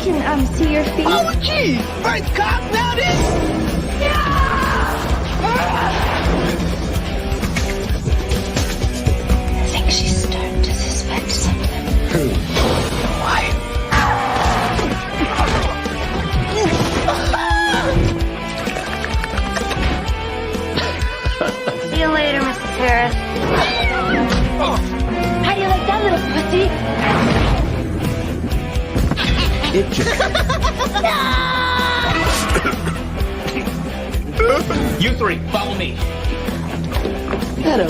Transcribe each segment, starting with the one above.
can see your feet. Oh, gee! First cop, now this! I think she's starting to suspect something. Who? Why? See you later, Mrs. Harris. How do you like that little pussy? It just... You three, follow me. Hello.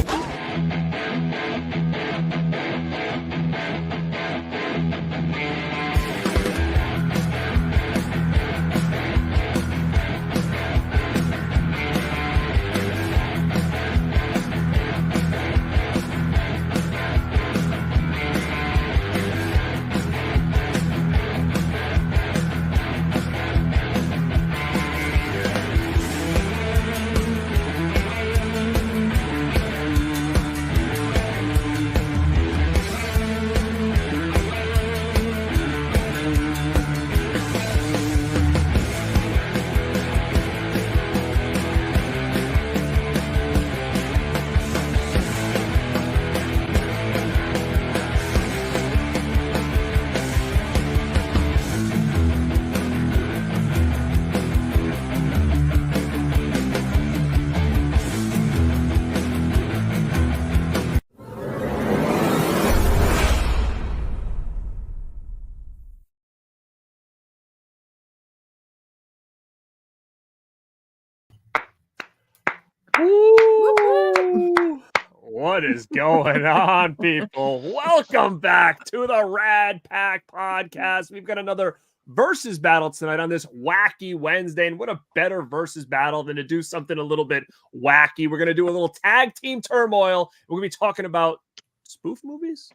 What is going on, people? Welcome back to the RadPack Podcast. We've got another versus battle tonight on this wacky Wednesday. And what a better versus battle than to do something a little bit wacky. We're going to do a little tag team turmoil. We're going to be talking about spoof movies.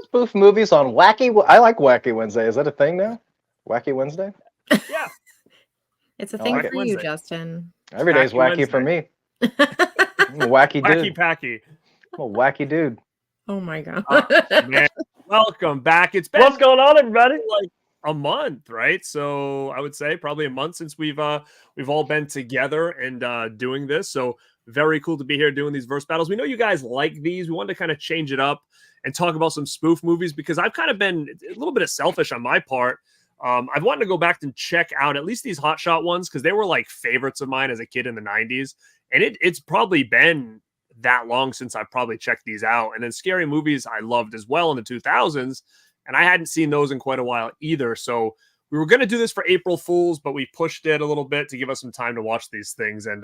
Spoof movies on Wacky. I like Wacky Wednesday. Is that a thing now? Wacky Wednesday? Yeah. It's a thing like for it. you, Wednesday. Justin. Every day's Wacky wacky for me. Wednesday. I'm a wacky Wacky dude. Packy. I'm a wacky dude. Oh my god. Man, welcome back. It's been What's going on, everybody? like a month, right? So I would say probably a month since we've all been together and doing this. So very cool to be here doing these verse battles. We know you guys like these. We wanted to kind of change it up and talk about some spoof movies because I've kind of been a little bit of selfish on my part. I've wanted to go back and check out at least these Hot Shot ones because they were like favorites of mine as a kid in the 90s. And it's probably been that long since I've probably checked these out. And then scary movies I loved as well in the 2000s. And I hadn't seen those in quite a while either. So we were going to do this for April Fools, but we pushed it a little bit to give us some time to watch these things. And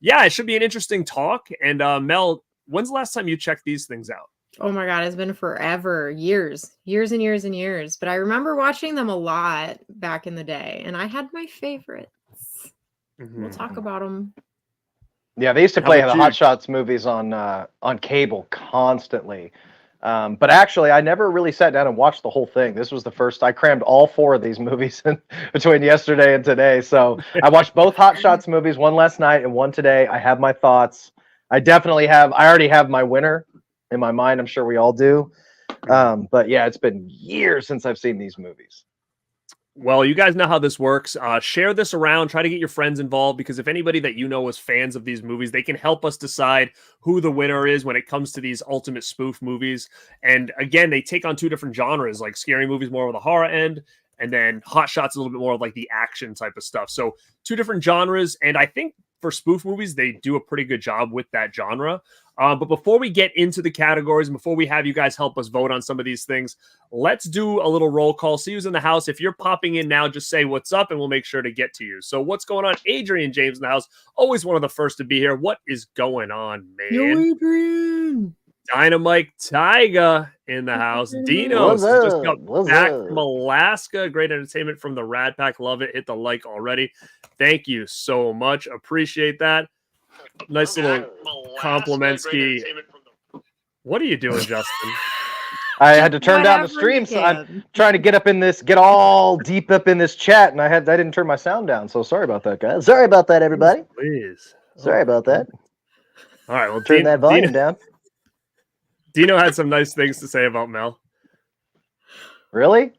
yeah, it should be an interesting talk. And Mel, when's the last time you checked these things out? Oh my god, it's been forever. Years and years and years. But I remember watching them a lot back in the day. And I had my favorites. We'll talk about them. Yeah, they used to play about the you? Hot Shots movies on cable constantly. But actually, I never really sat down and watched the whole thing. This was the first. I crammed all 4 of these movies in between yesterday and today. So I watched both Hot Shots movies, one last night and one today. I have my thoughts. I already have my winner in my mind. I'm sure we all do. But yeah, it's been years since I've seen these movies. Well, you guys know how this works. Share this around. Try to get your friends involved because if anybody that you know is fans of these movies, they can help us decide who the winner is when it comes to these ultimate spoof movies. And again, they take on 2 different genres, like scary movies more of the horror end, and then Hot Shots a little bit more of like the action type of stuff. So 2 different genres. And I think for spoof movies, they do a pretty good job with that genre. But before we get into the categories and before we have you guys help us vote on some of these things, let's do a little roll call. See who's in the house. If you're popping in now, just say what's up and we'll make sure to get to you. So what's going on? Adrian James in the house. Always one of the first to be here. What is going on, man? Yo, Adrian. Dynamite Tyga in the house. Dino just got back from Alaska. Great entertainment from the RadPack. Love it. Hit the like already. Thank you so much. Appreciate that. Nice little compliments. What are you doing, Justin? I had to turn down the stream, so I'm trying to get all deep up in this chat, and I didn't turn my sound down. So sorry about that, guys. Sorry about that, everybody. Please. Sorry about that. All right. Well, Turn that volume down. Dino had some nice things to say about Mel. Really?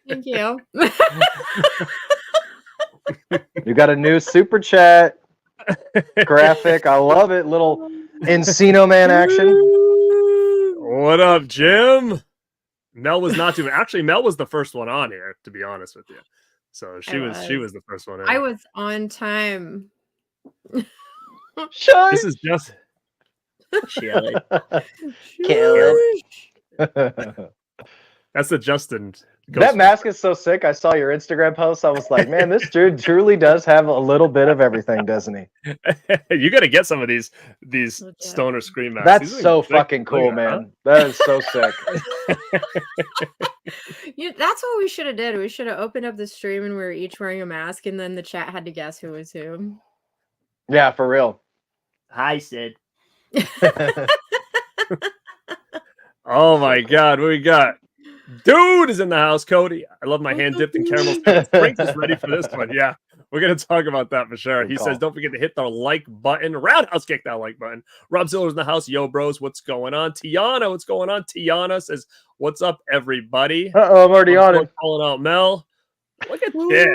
Thank you. You got a new super chat graphic. I love it. Little Encino Man action. What up, Jim? Mel was not too. Actually, Mel was the first one on here, to be honest with you. So she was the first one in. I was on time. Shush. This is just Shelly. Kill it. that's the Justin. That mask is so sick. I saw your Instagram post. I was like, man, this dude truly does have a little bit of everything, doesn't he? You got to get some of these Yeah. stoner scream masks. That's These are so sick. fucking cool, Look at that, man. That is so sick. That's what we should have did. We should have opened up the stream and we were each wearing a mask, and then the chat had to guess who was who. Yeah, for real. Hi, Sid. Oh my God, what we got? Dude is in the house, Cody. I love my hand dipped in caramel. Frank is ready for this one. Yeah, we're gonna talk about that for sure. He says, "Don't forget to hit the like button. Roundhouse kick that like button." Rob Ziller's in the house. Yo, bros, what's going on? Tiana, what's going on? Tiana says, "What's up, everybody?" Uh-oh, I'm already on it. Calling out Mel. Look at this.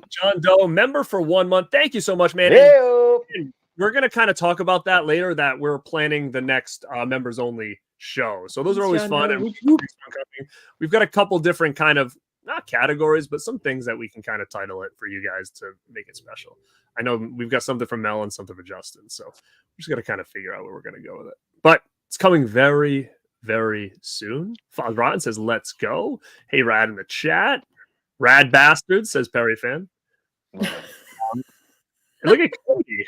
John Doe, member for 1 month. Thank you so much, man. Ew. And we're gonna kind of talk about that later. That we're planning the next members only show. So those are always fun. And we've got a couple different kind of not categories, but some things that we can kind of title it for you guys to make it special. I know we've got something from Mel and something for Justin. So we're just gonna kind of figure out where we're gonna go with it. But it's coming very, very soon. Fog Rotten says, "Let's go." Hey, Rad in the chat. Rad Bastard says Perry fan. Look at Cody.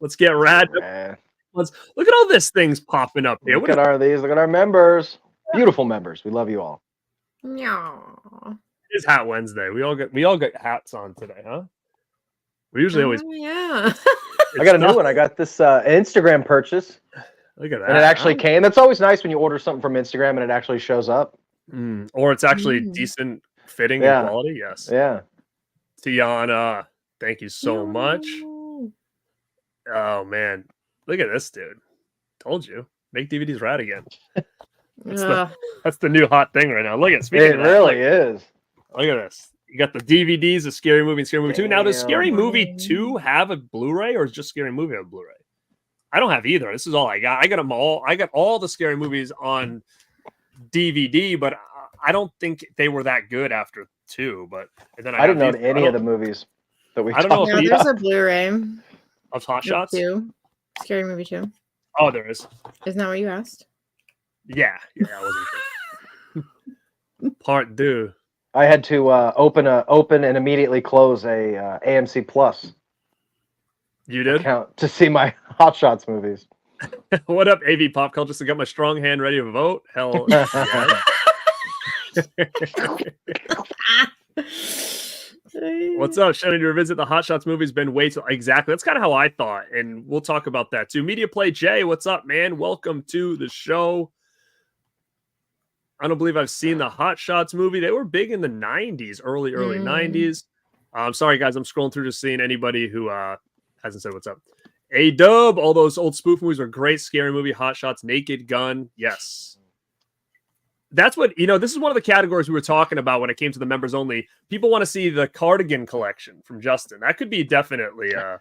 Let's get Rad. Look at all this things popping up here. Look at our members. Beautiful members. We love you all. Yeah. It is Hat Wednesday. We all got hats on today, huh? We usually always. Yeah. I got a new one. I got this Instagram purchase. Look at that. And it actually came. That's always nice when you order something from Instagram and it actually shows up. Or it's actually decent fitting and quality. Yes. Yeah. Tiana, thank you so much. Oh man, look at this dude. Told you, make DVDs rad again. That's the new hot thing right now. Look at speaking of that, really is. Look at this. You got the DVDs of Scary Movie and Scary Movie 2. Now, does Scary Movie 2 have a Blu-ray or is just Scary Movie have a Blu-ray? I don't have either. This is all I got. I got them all. I got all the Scary Movies on DVD, but I don't think they were that good after 2. But and then I didn't know any of the movies that we. I don't know. Yeah, there's a Blu-ray of Hot Shots 2. Scary Movie 2. Oh, there is. Isn't that what you asked? Yeah, I wasn't sure. Part 2. I had to open and immediately close a AMC Plus. You did? Account to see my Hot Shots movies. What up, AV Pop Culture? Just got my strong hand ready to vote. Hell yeah. What's up? Shouting to revisit the Hot Shots movies. Been way too exactly. That's kind of how I thought, and we'll talk about that too. Media Play Jay, what's up, man? Welcome to the show. I don't believe I've seen the Hot Shots movie. They were big in the 90s, early 90s. I'm sorry, guys. I'm scrolling through just seeing anybody who hasn't said what's up. A-Dub, all those old spoof movies were great. Scary Movie, Hot Shots, Naked Gun. Yes. That's what, this is one of the categories we were talking about when it came to the members only. People want to see the cardigan collection from Justin. That could be definitely a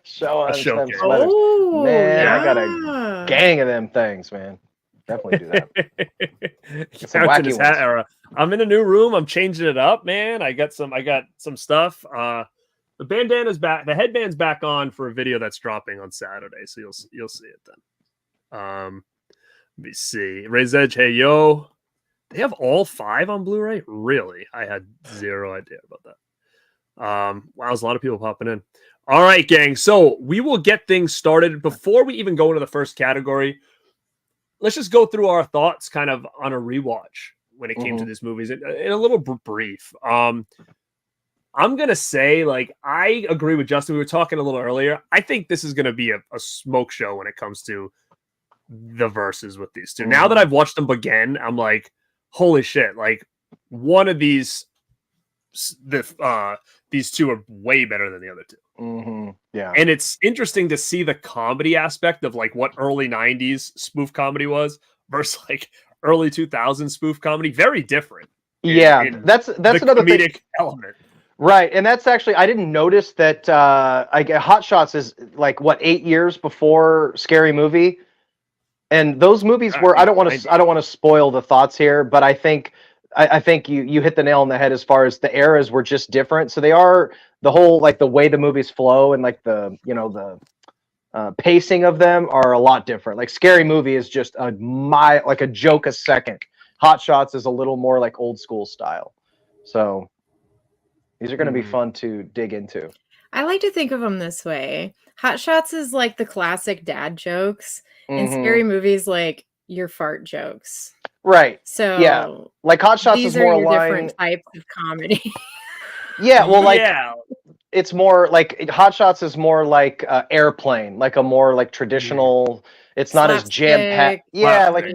showcase. Oh, man, yeah. I got a gang of them things, man. Definitely do that. His hat era. I'm in a new room. I'm changing it up, man. I got some stuff. The bandana's back. The headband's back on for a video that's dropping on Saturday, so you'll see it then. Let me see. Raise Edge. Hey yo, they have all 5 on Blu-ray. Really? I had zero idea about that. Wow, there's a lot of people popping in. All right, gang. So we will get things started before we even go into the first category. Let's just go through our thoughts kind of on a rewatch when it came to these movies in a little brief. I'm going to say, I agree with Justin. We were talking a little earlier. I think this is going to be a smoke show when it comes to the verses with these two. Now that I've watched them again, I'm like, holy shit. One of these, the these two are way better than the other two. Yeah. And it's interesting to see the comedy aspect of like what early 90s spoof comedy was versus like early 2000s spoof comedy. Very different. That's another comedic thing. element. Right, and that's actually I didn't notice that. Hot Shots is like what 8 years before Scary Movie, and those movies were. I don't want to spoil the thoughts here, but I think you hit the nail on the head as far as the eras were just different. So they are the whole like the way the movies flow and like the pacing of them are a lot different. Like Scary Movie is just like a joke a second. Hot Shots is a little more like old school style. So these are going to be fun to dig into. I like to think of them this way. Hot Shots is like the classic dad jokes, and Scary Movies like your fart jokes. Right. So yeah, like Hot Shots is more different types of comedy. Yeah, well, like it's more like Hot Shots is more like Airplane, like a more like traditional. It's not as jam packed. Yeah, like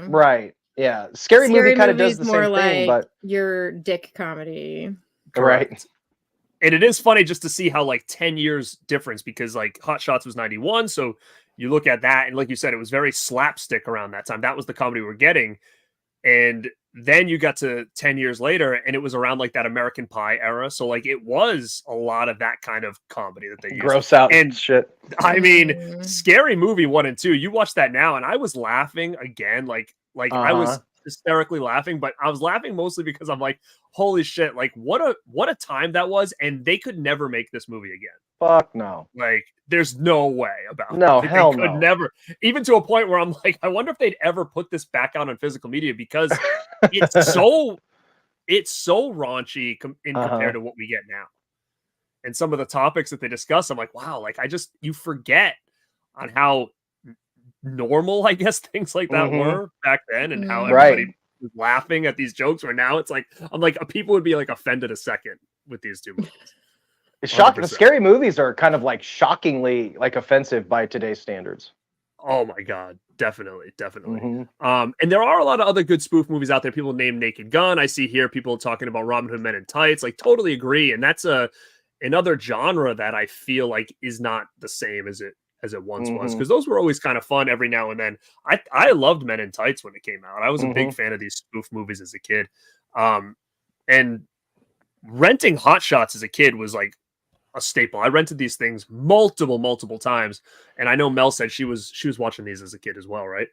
right. Yeah, Scary Movie kind of does the same thing, but your dick comedy. Correct. Right. And it is funny just to see how like 10 years difference, because like Hot Shots was 91. So you look at that and like you said, it was very slapstick around that time. That was the comedy we're getting. And then you got to 10 years later and it was around like that American Pie era. So like it was a lot of that kind of comedy that they used. Gross out and shit. I mean, Scary Movie 1 and 2, you watch that now and I was laughing again. Like I was hysterically laughing, but I was laughing mostly because I'm like, holy shit, like what a time that was, and they could never make this movie again. Fuck no. Like there's no way about no, it. hell they could never, even to a point where I'm like, I wonder if they'd ever put this back out on physical media, because it's so raunchy compared to what we get now. And some of the topics that they discuss, I'm like, wow, like you forget on how normal, I guess, things like that were back then, and how everybody was laughing at these jokes, where now it's like, I'm like, people would be like offended a second with these two movies. It's shocking. The Scary Movies are kind of like shockingly like offensive by today's standards. Oh my God. Definitely. And there are a lot of other good spoof movies out there. People name Naked Gun. I see here people talking about Robin Hood Men in Tights. Like totally agree. And that's another genre that I feel like is not the same as it once was, because those were always kind of fun every now and then. I loved Men in Tights when it came out. I was a big fan of these spoof movies as a kid. And renting Hot Shots as a kid was like a staple. I rented these things multiple times, and I know Mel said she was watching these as a kid as well, right?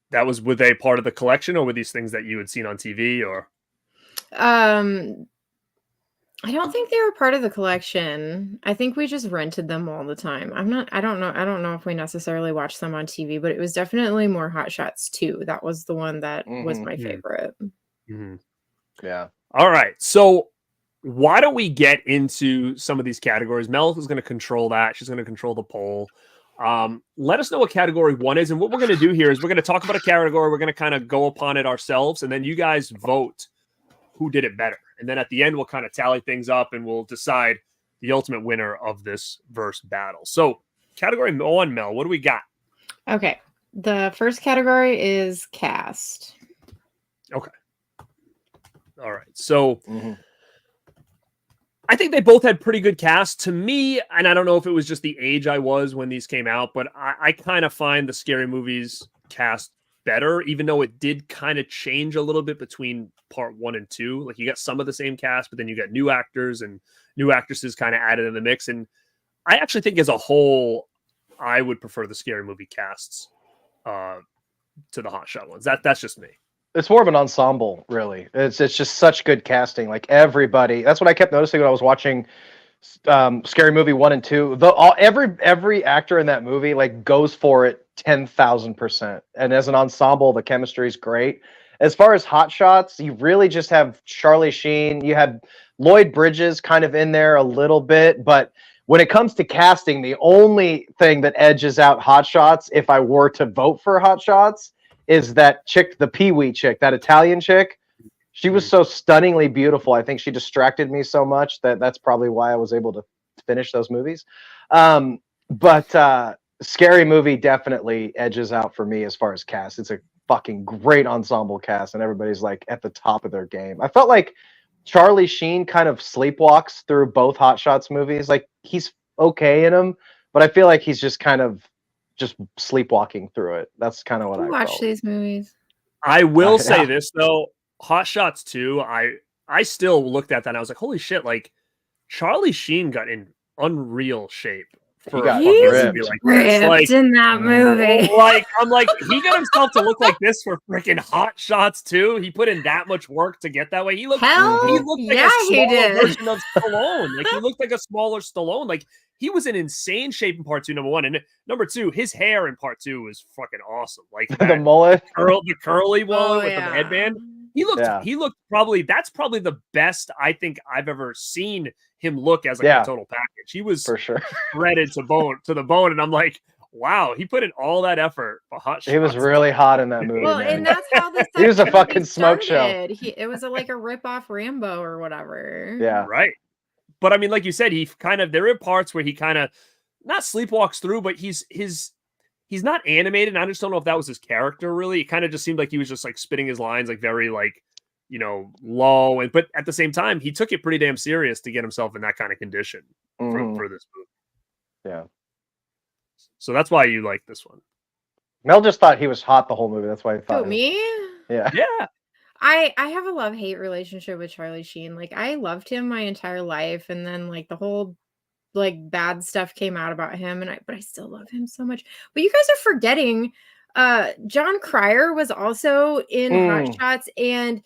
That was, were they part of the collection, or were these things that you had seen on TV, or? I don't think they were part of the collection. I think we just rented them all the time. I don't know if we necessarily watched them on TV, but it was definitely more Hot Shots 2. That was the one that was my favorite. Yeah. All right. So why don't we get into some of these categories? Mel is going to control that. She's going to control the poll. Let us know what category 1 is. And what we're going to do here is we're going to talk about a category. We're going to kind of go upon it ourselves. And then you guys vote who did it better. And then at the end, we'll kind of tally things up and we'll decide the ultimate winner of this verse battle. So category 1, Mel, what do we got? Okay. The first category is cast. Okay. All right. So I think they both had pretty good casts to me. And I don't know if it was just the age I was when these came out, but I kind of find the Scary Movies cast better, even though it did kind of change a little bit between part 1 and 2. Like you got some of the same cast, but then you got new actors and new actresses kind of added in the mix. And I actually think as a whole, I would prefer the Scary Movie casts to the Hot Shot ones. That's just me. It's more of an ensemble, really. It's just such good casting. Like everybody, that's what I kept noticing when I was watching Scary Movie 1 and 2. Every actor in that movie like goes for it 10,000%. And as an ensemble, the chemistry is great. As far as Hot Shots, you really just have Charlie Sheen. You have Lloyd Bridges kind of in there a little bit, but when it comes to casting, the only thing that edges out Hot Shots, if I were to vote for Hot Shots, is that chick, the Pee-wee chick, that Italian chick. She was so stunningly beautiful. I think she distracted me so much that's probably why I was able to finish those movies. But Scary Movie definitely edges out for me as far as cast. It's a fucking great ensemble cast, and everybody's like at the top of their game. I felt like Charlie Sheen kind of sleepwalks through both Hot Shots movies. Like he's okay in them, but I feel like he's just kind of just sleepwalking through it. That's kind of what I Watch felt. these movies. I will say Yeah. this though, Hot Shots 2, I still looked at that and I was like, holy shit, like Charlie Sheen got in unreal shape for got a fucking ripped. movie like this. Ripped Like, in that movie. I'm like, he got himself to look like this for freaking Hot Shots 2. He put in that much work to get that way. He looked Hell like yeah, a he smaller did. version of Stallone. Like he looked like a smaller Stallone. Like he was in insane shape in part 2, number 1. And number 2, his hair in part 2 was fucking awesome. Like The that mullet. the curly one with yeah. the headband. He looked that's probably the best I think I've ever seen him look as like a total package. He was For sure. shredded to the bone, and I'm like, wow, he put in all that effort for Hot Shots. He was really hot in that movie. Well, man. and that's how this He was a movie fucking smoke show. started. It was like a rip-off Rambo or whatever. Yeah. Right. But I mean, like you said, there are parts where he kind of not sleepwalks through, but he's not animated. And I just don't know if that was his character really. It kind of just seemed like he was just like spitting his lines like very like, low. But at the same time, he took it pretty damn serious to get himself in that kind of condition for this movie. Yeah. So that's why you like this one. Mel just thought he was hot the whole movie. That's why he thought. Who, me? Yeah. Yeah. I have a love-hate relationship with Charlie Sheen. Like I loved him my entire life, and then like the whole like bad stuff came out about him, but I still love him so much. But you guys are forgetting John Cryer was also in Hot Shots, and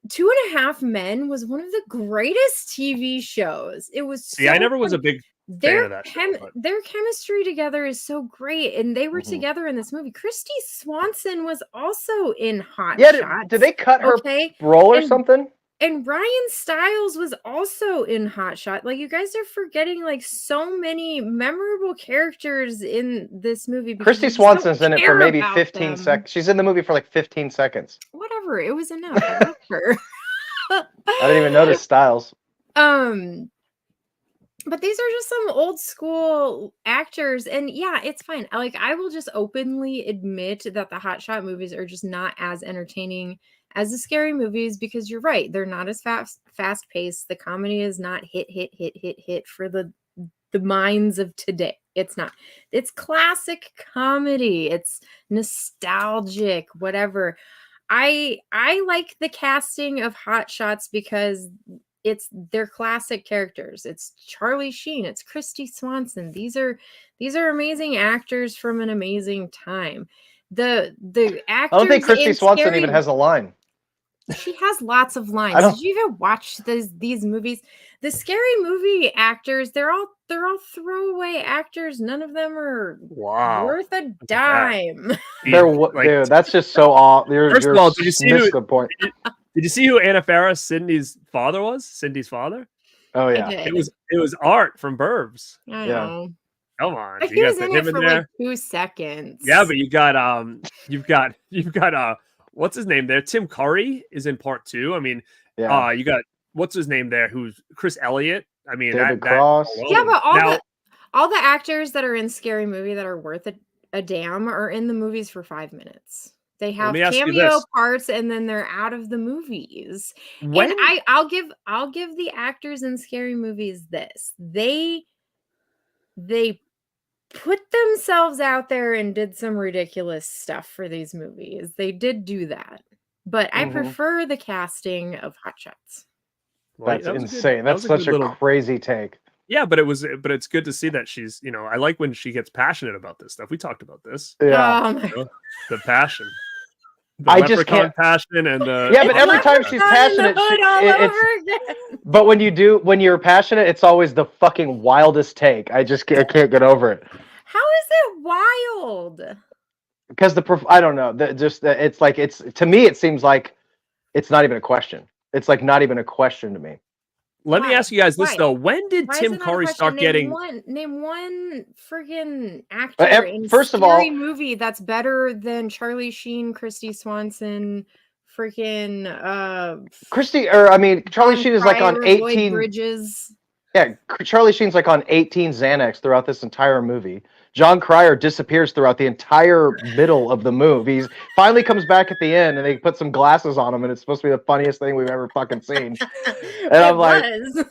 2.5 Men was one of the greatest TV shows. It was See, I never was a big fan of that show, their chemistry together is so great, and they were together in this movie. Christy Swanson was also in Hot Shots. Did they cut her role or something? And Ryan Stiles was also in Hot Shot. Like you guys are forgetting like so many memorable characters in this movie. Christy Swanson's in it for maybe 15 seconds. She's in the movie for like 15 seconds. Whatever, it was enough. I love her. I didn't even notice Stiles. But these are just some old school actors, and yeah, it's fine. Like I will just openly admit that the Hot Shot movies are just not as entertaining as the scary movies, because you're right, they're not as fast paced. The comedy is not hit for the minds of today. It's not. It's classic comedy. It's nostalgic, whatever. I like the casting of Hot Shots because they're classic characters. It's Charlie Sheen, it's Christy Swanson. These are amazing actors from an amazing time. The actors. I don't think Christy Swanson even has a line. She has lots of lines. Did you even watch these movies? The Scary Movie actors, they're all throwaway actors. None of them are worth a dime. Dude, that's just so off. First of all, did you see good point. Did you see who Anna Faris, Cindy's father was? Cindy's father? Oh yeah, it was Art from Burbs. I know. Come on, but he was in it for like 2 seconds. Yeah, but you've got what's his name there? Tim Curry is in part 2. I mean, you got what's his name there? Who's Chris Elliott? I mean, David Cross. Yeah, but all the actors that are in Scary Movie that are worth a damn are in the movies for 5 minutes. They have cameo parts, and then they're out of the movies. And I'll give the actors in Scary Movies this. They put themselves out there and did some ridiculous stuff for these movies. They did do that. But I prefer the casting of Hot Shots. That's insane. That's such a crazy take. Yeah, but it's good to see that she's, I like when she gets passionate about this stuff. We talked about this. Yeah. The passion. I just can't passion and but every time she's passionate, but when you're passionate, it's always the fucking wildest take. I can't get over it. How is it wild? Because I don't know. It's like to me, it seems like it's not even a question. It's like not even a question to me. Let me ask you guys this though: when did Tim Curry start getting? Name one friggin' actor in first of all, movie that's better than Charlie Sheen, Christy Swanson, freaking Charlie Sheen is like on 18 Bridges. Yeah, Charlie Sheen's like on 18 Xanax throughout this entire movie. John Cryer disappears throughout the entire middle of the movie. He finally comes back at the end, and they put some glasses on him, and it's supposed to be the funniest thing we've ever fucking seen. And I'm like,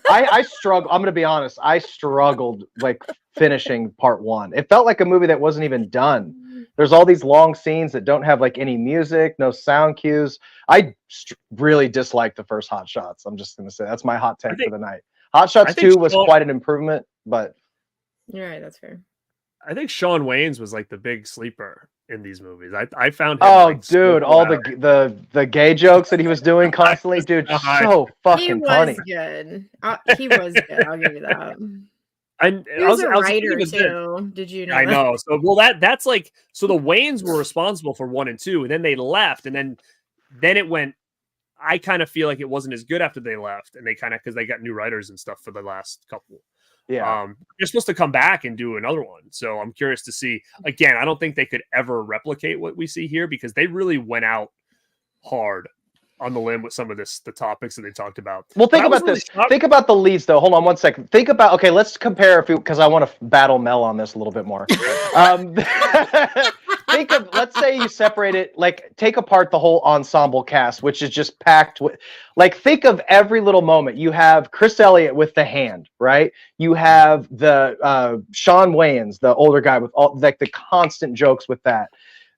I struggle. I'm gonna be honest. I struggled like finishing part one. It felt like a movie that wasn't even done. There's all these long scenes that don't have like any music, no sound cues. I really dislike the first Hot Shots. I'm just gonna say that's my hot take for the night. Hot Shots 2 was quite an improvement, but you're right. That's fair. I think Shawn Wayans was like the big sleeper in these movies. I found him. Oh, like, dude, all the gay jokes that he was doing constantly, dude, so fucking funny. He was good. He was good. I'll give you that. He was a writer too. Did you know? I know. So that's like so the Wayans were responsible for 1 and 2, and then they left, and then it went. I kind of feel like it wasn't as good after they left, and they kind of because they got new writers and stuff for the last couple. Yeah, they're supposed to come back and do another one, so I'm curious to see. Again, I don't think they could ever replicate what we see here because they really went out hard on the limb with some of the topics that they talked about. Well, think about this. Think about the leads, though. Hold on 1 second. Think about okay. Let's compare because I want to battle Mel on this a little bit more. Think of let's say you separate it, like take apart the whole ensemble cast, which is just packed with. Like think of every little moment. You have Chris Elliott with the hand, right? You have the Shawn Wayans, the older guy with all like the constant jokes with that.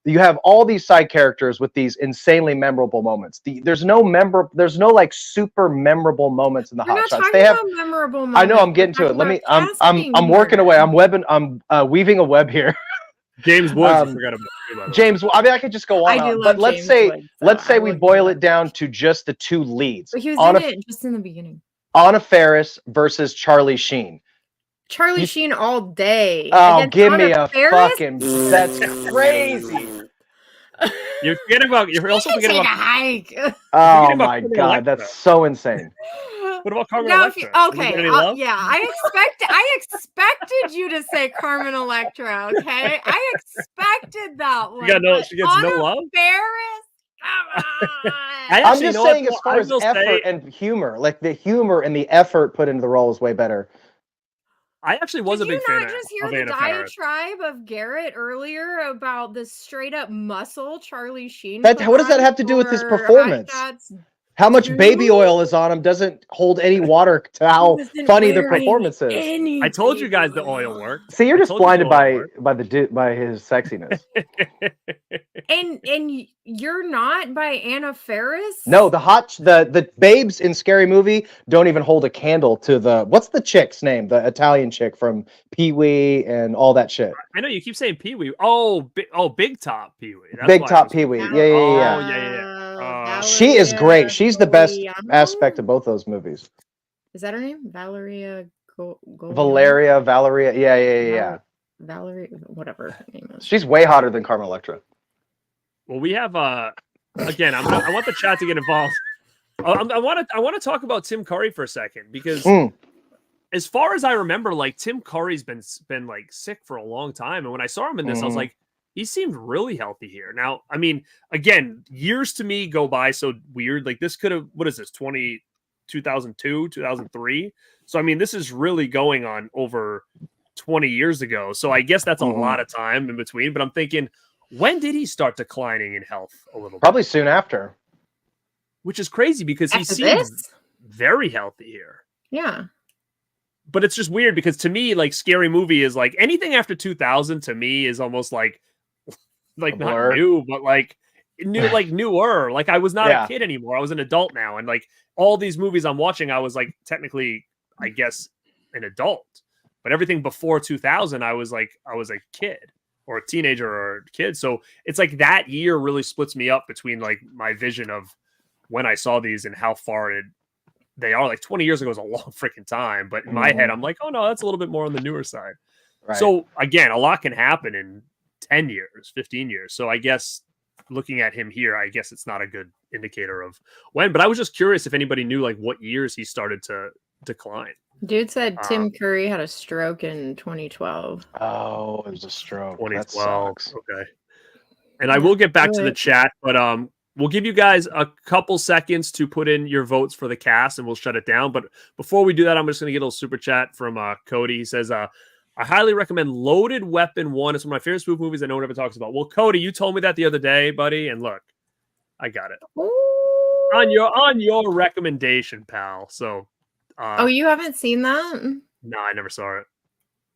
You have all these side characters with these insanely memorable moments. There's no like super memorable moments in the Hot Shots. They have memorable moments. I know I'm getting to it. Let me. I'm working away. I'm weaving a web here. James Woods, you forgot about James. I mean, I could just go on, but let's say we boil it down to just the two leads. But he was in it just in the beginning. Anna Faris versus Charlie Sheen. Charlie Sheen all day. Oh, give me a fucking. That's crazy. You're forgetting about. You're also forgetting about. Hike. Oh my god, that's so insane. What about Carmen Electra? Okay, yeah, I expected you to say Carmen Electra. Okay, I expected that one. She gets no love. Faris, come on. I'm just saying, as far as effort and humor, like the humor and the effort put into the role is way better. I actually was a big fan of Did you not just hear the diatribe of Garrett earlier about the straight up muscle Charlie Sheen? What does that have to do with his performance? How much baby oil is on him doesn't hold any water to how funny the performance is. I told you guys the oil worked. See, you're just blinded by his sexiness. and you're not by Anna Faris? No, the babes in Scary Movie don't even hold a candle to what's the chick's name? The Italian chick from Pee-wee and all that shit. I know you keep saying Pee-wee. Big Top Pee-wee. Big Top Pee-wee. Yeah. She is great. She's the best aspect of both those movies. Is that her name? Valeria. Valeria. Yeah. Valerie, whatever her name is. She's way hotter than Carmen Electra. Well, we have again. I want the chat to get involved. I want to talk about Tim Curry for a second because, as far as I remember, like Tim Curry's been like sick for a long time, and when I saw him in this, I was like, he seemed really healthy here. Now, I mean, again, years to me go by so weird. Like this could have, what is this, 2002, 2003? So, I mean, this is really going on over 20 years ago. So I guess that's a lot of time in between. But I'm thinking, when did he start declining in health a little bit? Probably soon after. Which is crazy because he seems very healthy here. Yeah. But it's just weird because to me, like Scary Movie is like anything after 2000 to me is almost like not new, but like newer. Like I was not a kid anymore. I was an adult now. And like all these movies I'm watching, I was like technically, I guess, an adult. But everything before 2000, I was a kid or a teenager or a kid. So it's like that year really splits me up between like my vision of when I saw these and how far they are. Like 20 years ago is a long freaking time. But in my head, I'm like, oh no, that's a little bit more on the newer side. Right. So again, a lot can happen in 10 years, 15 years. So I guess looking at him here, I guess it's not a good indicator of when, but I was just curious if anybody knew like what years he started to decline. Dude said Tim Curry had a stroke in 2012. Oh, it was a stroke. 2012. Okay. And I will get back to the chat, but we'll give you guys a couple seconds to put in your votes for the cast, and we'll shut it down. But before we do that, I'm just going to get a little super chat from Cody. He says, I highly recommend Loaded Weapon 1. It's one of my favorite spoof movies that no one ever talks about. Well, Cody, you told me that the other day, buddy, and look, I got it. On your recommendation, pal. So oh, you haven't seen that? no, I never saw it.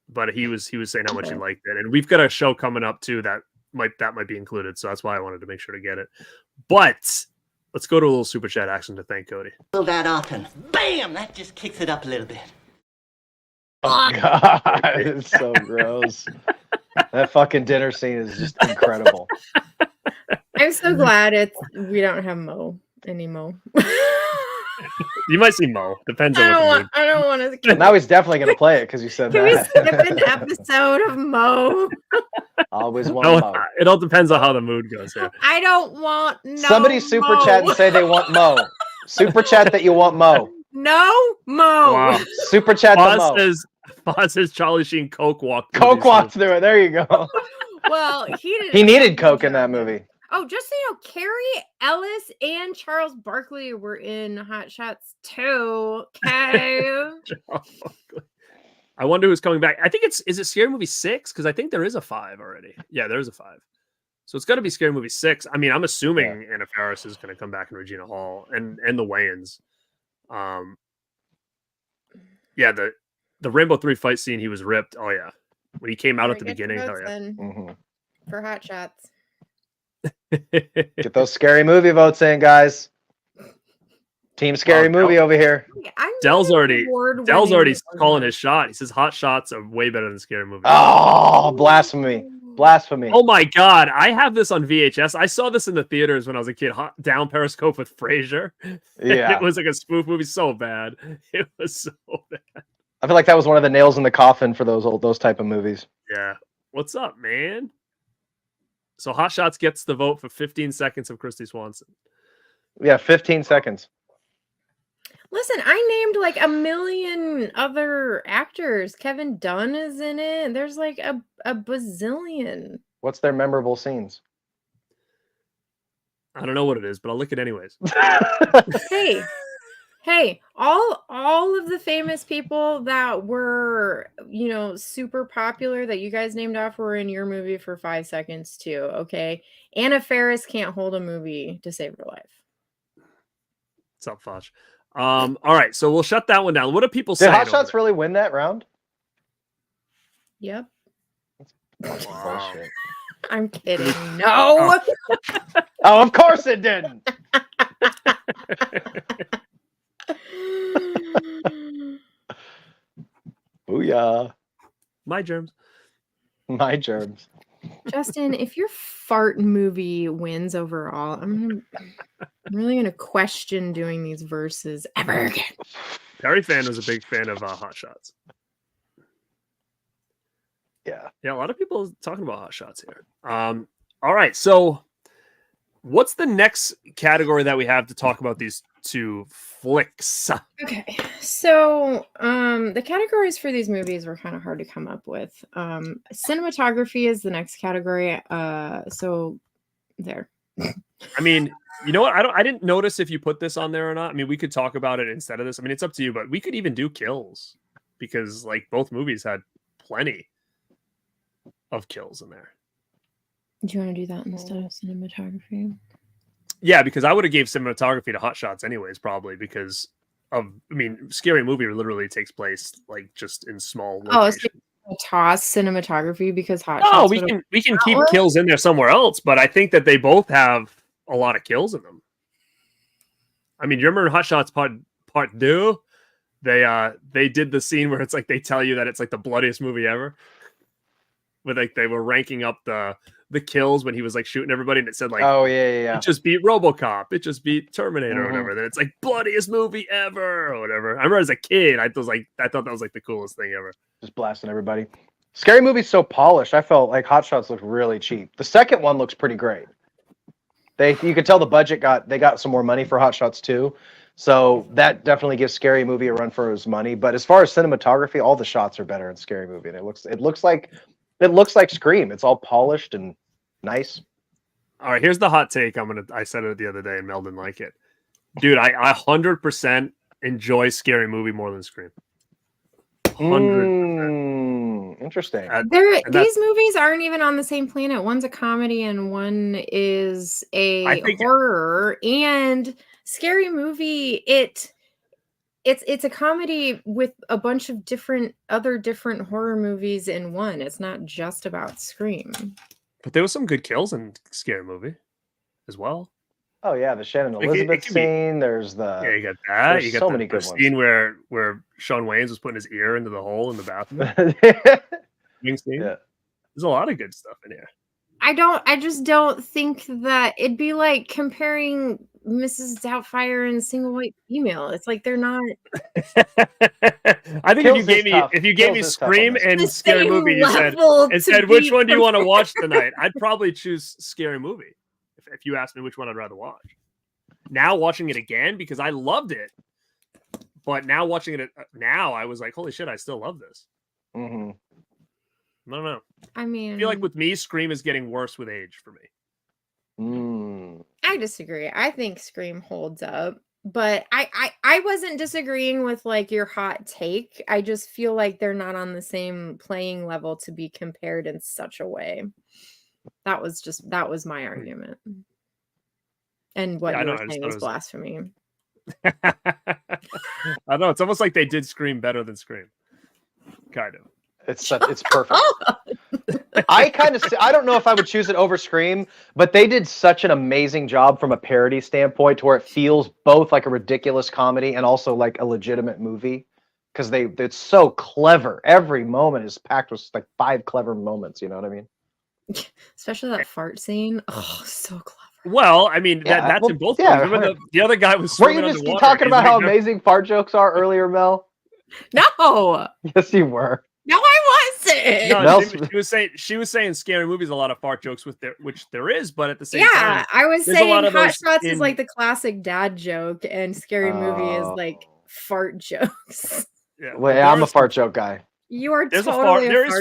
But he was saying how much he liked it. And we've got a show coming up too that might be included. So that's why I wanted to make sure to get it. But let's go to a little super chat action to thank Cody. That often. Bam! That just kicks it up a little bit. Oh God, it's so gross. That fucking dinner scene is just incredible. I'm so glad we don't have Mo anymore. You might see Mo. Depends on what I don't want to. Now he's definitely gonna play it because you said Can we that. skip an episode of Mo? Always want No, Mo. it all depends on how the mood goes here. I don't want no. Somebody super Mo. chat and say they want Mo. Super chat that you want Mo. No Mo. Wow. Super chat the Mo. Foz says Charlie Sheen Coke walked. Coke walked through it. There you go. Well, he needed Coke in that movie. Oh, just so you know, Carrie Ellis and Charles Barkley were in Hot Shots 2. Okay. I wonder who's coming back. I think is it Scary Movie 6? Because I think there is a 5 already. Yeah, there's a 5. So it's got to be Scary Movie 6. I mean, I'm assuming Anna Faris is going to come back in Regina Hall and the Wayans. Yeah, the Rainbow 3 fight scene, he was ripped. Oh yeah, when he came out at the beginning. Oh yeah. Mm-hmm. For Hot Shots. Get those scary movie votes in, guys. Team Scary Movie over here. Dell's already calling his shot. He says Hot Shots are way better than Scary Movie. Oh, blasphemy. Blasphemy. Oh my God. I have this on VHS. I saw this in the theaters when I was a kid. Down Periscope with Frasier. Yeah. It was like a spoof movie. So bad. It was so bad. I feel like that was one of the nails in the coffin for those type of movies. Yeah. What's up, man? So Hot Shots gets the vote for 15 seconds of Christy Swanson. Yeah, 15 seconds. Listen, I named like a million other actors. Kevin Dunn is in it. There's like a bazillion. What's their memorable scenes? I don't know what it is, but I'll lick it anyways. Hey, all of the famous people that were, super popular that you guys named off were in your movie for 5 seconds too, okay? Anna Faris can't hold a movie to save her life. What's up, Foch? All right, so we'll shut that one down. What do people say? Did Hot Shots really win that round? Yep. Wow. I'm kidding. No. Oh, of course it didn't. Booyah. My germs. My germs. Justin, if your fart movie wins overall, I'm really gonna question doing these verses ever again. Perry fan was a big fan of Hot Shots. Yeah, a lot of people talking about Hot Shots here. All right, so what's the next category that we have to talk about these two flicks? Okay, so the categories for these movies were kind of hard to come up with. Cinematography is the next category. So there. I mean, you know what? I didn't notice if you put this on there or not. I mean, we could talk about it instead of this. I mean, it's up to you, but we could even do kills because like both movies had plenty of kills in there. Do you want to do that instead of cinematography? Yeah, because I would have gave cinematography to Hot Shots anyways, probably because Scary Movie literally takes place like just in small locations. So toss cinematography because Hot Shots. No, we can keep kills in there somewhere else, but I think that they both have a lot of kills in them. I mean, you remember Hot Shots Part 2? They did the scene where it's like they tell you that it's like the bloodiest movie ever. Where like they were ranking up the kills when he was like shooting everybody, and it said like, oh yeah, it just beat RoboCop, it just beat Terminator, or whatever. Then it's like bloodiest movie ever, or whatever. I remember as a kid, I thought that was like the coolest thing ever. Just blasting everybody. Scary Movie's so polished. I felt like Hot Shots looked really cheap. The second one looks pretty great. You could tell the budget they got some more money for Hot Shots 2. So that definitely gives Scary Movie a run for his money. But as far as cinematography, all the shots are better in Scary Movie, and it looks like Scream. It's all polished and nice. All right, here's the hot take. I said it the other day and Mel didn't like it. Dude, I 100% enjoy Scary Movie more than Scream. 100%. Interesting. These movies aren't even on the same planet. One's a comedy and one is a horror. And Scary Movie, it's a comedy with a bunch of different horror movies in one. It's not just about Scream. But there was some good kills in Scary Movie as well. Oh yeah, the Shannon Elizabeth scene. There's the you got that. You got so many good ones. Scene where Shawn Wayans was putting his ear into the hole in the bathroom. Scene. Yeah. There's a lot of good stuff in here. I just don't think that it'd be like comparing Mrs. Doubtfire and Single White Female. It's like they're not. I think if you gave me Scream and Scary Movie, you said which one do you want to watch tonight? I'd probably choose Scary Movie if you asked me which one I'd rather watch. Now watching it again because I loved it, but now watching it now I was like, holy shit, I still love this. Mm-hmm. I don't know. I mean, I feel like with me, Scream is getting worse with age for me. I disagree. I think Scream holds up, but I wasn't disagreeing with like your hot take. I just feel like they're not on the same playing level to be compared in such a way. That was my argument. And what you were saying was blasphemy. I don't know. It's almost like they did Scream better than Scream. Kind of. It's perfect. I don't know if I would choose it over Scream, but they did such an amazing job from a parody standpoint to where it feels both like a ridiculous comedy and also like a legitimate movie because it's so clever. Every moment is packed with like 5 clever moments. You know what I mean? Especially that fart scene. Oh, so clever. Well, I mean that's in both. Yeah, remember the other guy was. Were you just talking about how amazing fart jokes are earlier, Mel? No. Yes, you were. No, I wasn't. No, she was saying Scary Movies a lot of fart jokes which there is, but at the same time, yeah, I was saying Hot Shots is like the classic dad joke, and Scary Movie is like fart jokes. Yeah, well, I'm a fart joke guy. You are there is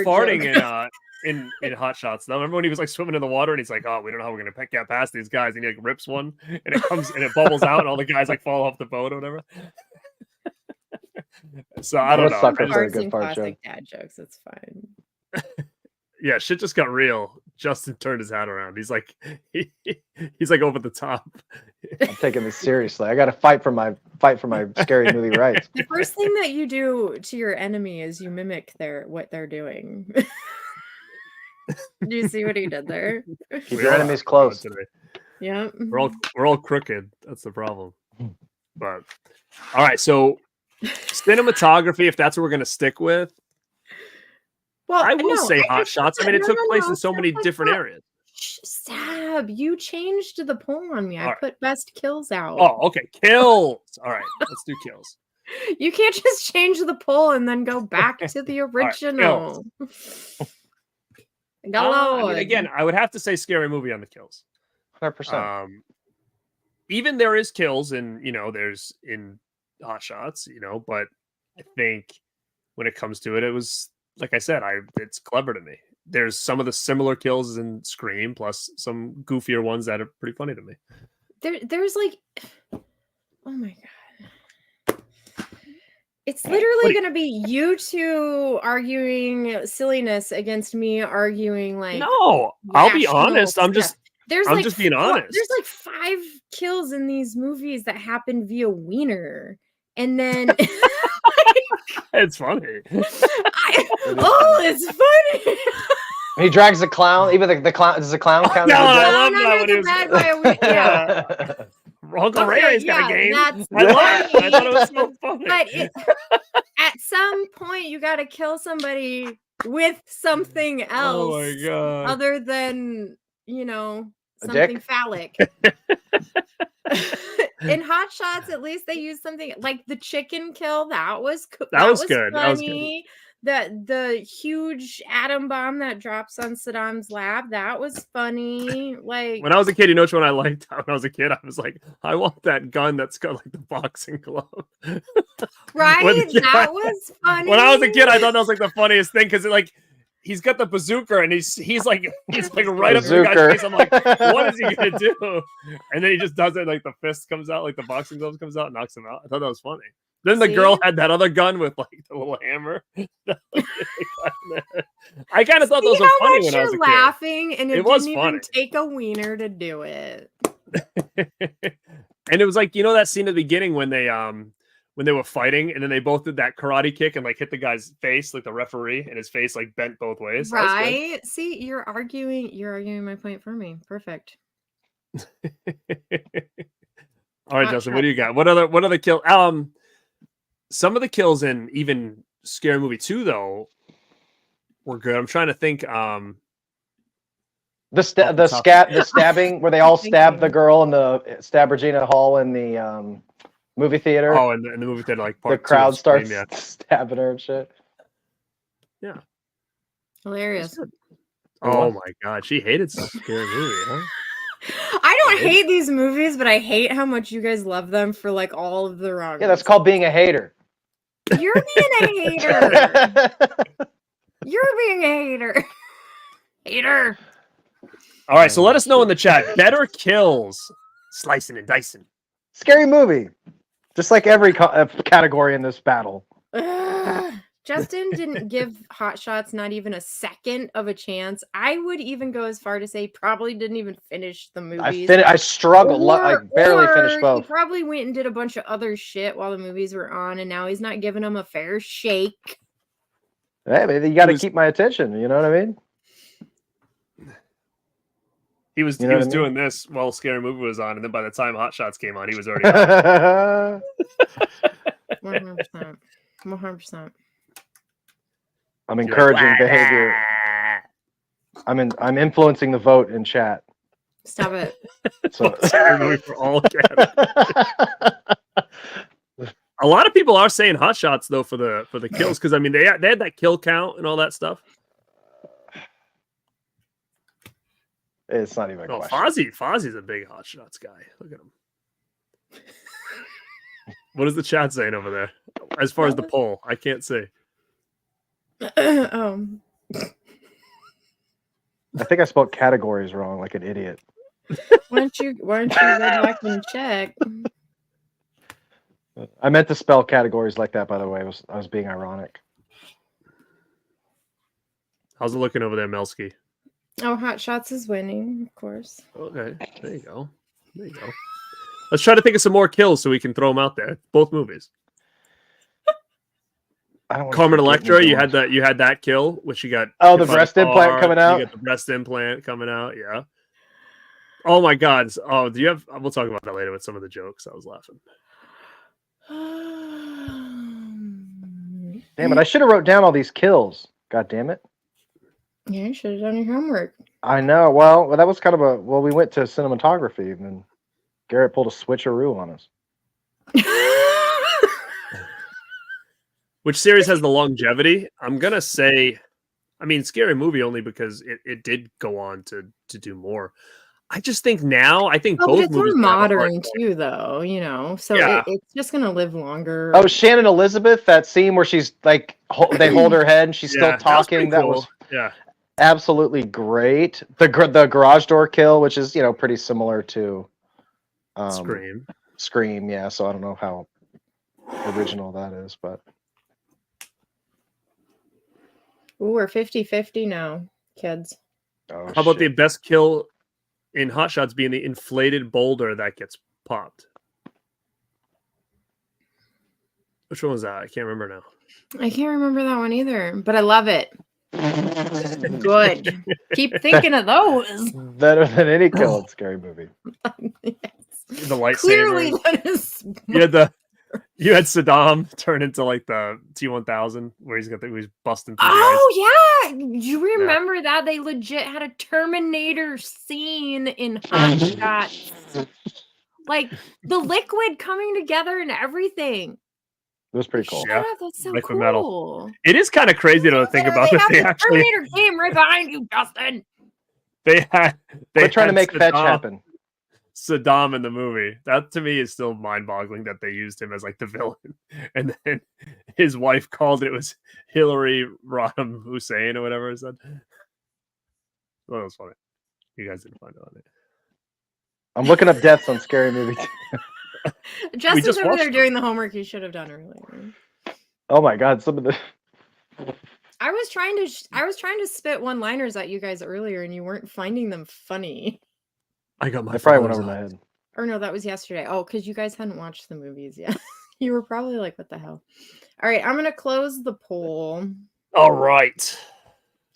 farting in Hot Shots though. Remember when he was like swimming in the water and he's like, "Oh, we don't know how we're gonna get past these guys," and he like rips one and it comes and it bubbles out, and all the guys like fall off the boat or whatever. So I don't know. Classic dad jokes. It's fine. Yeah, shit just got real. Justin turned his hat around. He's like, he's like over the top. I'm taking this seriously. I got to fight for my Scary Movie rights. The first thing that you do to your enemy is you mimic what they're doing. Do you see what he did there? Your enemy's close. Yeah, we're all crooked. That's the problem. But all right, so cinematography, if that's what we're going to stick with. Well, I will say Hot Shots. I mean, it took place in so many different areas. Stab, you changed the poll on me. I put best kills out. Oh, okay. Kills. All right, let's do kills. You can't just change the poll and then go back to the original. I mean, again, I would have to say Scary Movie on the kills. 100%. Even there is kills and there's in Hot Shots, but I think when it comes to it, it was like I said, it's clever to me. There's some of the similar kills in Scream, plus some goofier ones that are pretty funny to me. There's like, oh my god, it's literally going to be you two arguing silliness against me arguing like. No, I'll be honest. Stuff. I'm just being honest. There's like 5 kills in these movies that happen via wiener. And then it's funny. It's funny. He drags the clown. Even the clown. Does the clown count? No, I love that when Uncle Ray's got a game. I love it. I thought it was so funny. But at some point, you got to kill somebody with something else. Oh my god! Other than something phallic. In Hot Shots, at least they used something like the chicken kill. That was good. Funny. That was good. The huge atom bomb that drops on Saddam's lab. That was funny. Like when I was a kid, you know which one I liked? When I was a kid, I was like, I want that gun that's got like the boxing glove. Right? That was funny. When I was a kid, I thought that was like the funniest thing because he's got the bazooka and he's like right up to the guy's face. I'm like, what is he gonna do? And then he just does it, like the fist comes out, like the boxing gloves comes out, and knocks him out. I thought that was funny. Then the girl had that other gun with like the little hammer. I kind of thought those were funny when I was a kid. Laughing, and it was didn't funny. even take a wiener to do it. And it was like, you know, that scene at the beginning when they were fighting, and then they both did that karate kick and like hit the guy's face, like the referee, and his face like bent both ways. Right? See, you're arguing my point for me. Perfect. All right, Justin, what do you got? What other kill? Some of the kills in even Scary Movie 2 though were good. I'm trying to think. The stabbing where they all stabbed the girl in the stab Regina Hall in the movie theater. Oh, in the movie theater, like the crowd starts stabbing her and shit. Yeah, hilarious. Oh my god, she hated Scary Movie, huh? I don't hate these movies, but I hate how much you guys love them for like all of the wrong. Yeah, that's called being a hater. You're being a hater. You're being a hater. Hater. All right, so let us know in the chat. Better kills, slicing and dicing. Scary Movie, just like every category in this battle. Justin didn't give Hot Shots not even a second of a chance. I would even go as far to say probably didn't even finish the movies. I struggled. I barely finished both. He probably went and did a bunch of other shit while the movies were on, and now he's not giving them a fair shake. Hey, man, you got to keep my attention. You know what I mean? He was doing this while Scary Movie was on, and then by the time Hot Shots came on, he was already out. 100%. 100%. I'm encouraging behavior. I'm influencing the vote in chat. Stop it. So Scary Movie for all A lot of people are saying Hot Shots though for the kills, because I mean they had that kill count and all that stuff. It's not even a question. Fozzie's a big Hot Shots guy. Look at him. What is the chat saying over there? As far as the poll, I can't see. I think I spelled categories wrong, like an idiot. Why don't you go back and check? I meant to spell categories like that, by the way. I was being ironic. How's it looking over there, Melski? Oh, Hot Shots is winning, of course. Okay, there you go. Let's try to think of some more kills so we can throw them out there. Both movies. Carmen Electra, you had that kill, which you got. Oh, the breast implant coming out. You got the breast implant coming out. Yeah. Oh my God. Oh, do you have? We'll talk about that later with some of the jokes. I was laughing. Damn it! I should have wrote down all these kills. God damn it. Yeah, you should have done your homework. I know. Well, that was kind of we went to cinematography, and then Garrett pulled a switcheroo on us. Which series has the longevity? I'm gonna say, I mean, Scary Movie only because it did go on to do more. I just think now, both it's movies more modern too, though. You know, so yeah. it's just gonna live longer. Oh, Shannon Elizabeth, that scene where she's like, they hold her head and she's still talking. That was absolutely great. The garage door kill, which is pretty similar to Scream, yeah. So I don't know how original that is, but. Ooh, we're 50-50 now, kids. Oh, how about the best kill in Hot Shots being the inflated boulder that gets popped? Which one was that? I can't remember now. I can't remember that one either, but I love it. Good. Keep thinking of those. Better than any kill in Scary Movie. Yes. The lightsaber. Clearly, that is. You had Saddam turn into like the T-1000 where he's busting through the ice. Oh yeah, you remember that they legit had a Terminator scene in Hot Shots, like the liquid coming together and everything. It was pretty cool. Yeah, that's so Liquid cool. Metal. It is kind of crazy to think about that. They actually Terminator game right behind you, Justin. They're trying to make fetch happen. Saddam in the movie. That to me is still mind-boggling that they used him as like the villain, and then his wife called it was Hillary Rodham Hussein or whatever it said. Well, that was funny. You guys didn't find out on it. I'm looking up deaths on Scary Movie. Justin's just over watched there them. doing the homework he should have done earlier. Oh my God, some of the. I was trying to spit one-liners at you guys earlier, and you weren't finding them funny. I got my. I probably went father's over my eyes. head. Or no, that was yesterday. Oh, because you guys hadn't watched the movies yet. You were probably like, "What the hell?" All right, I'm gonna close the poll. All right.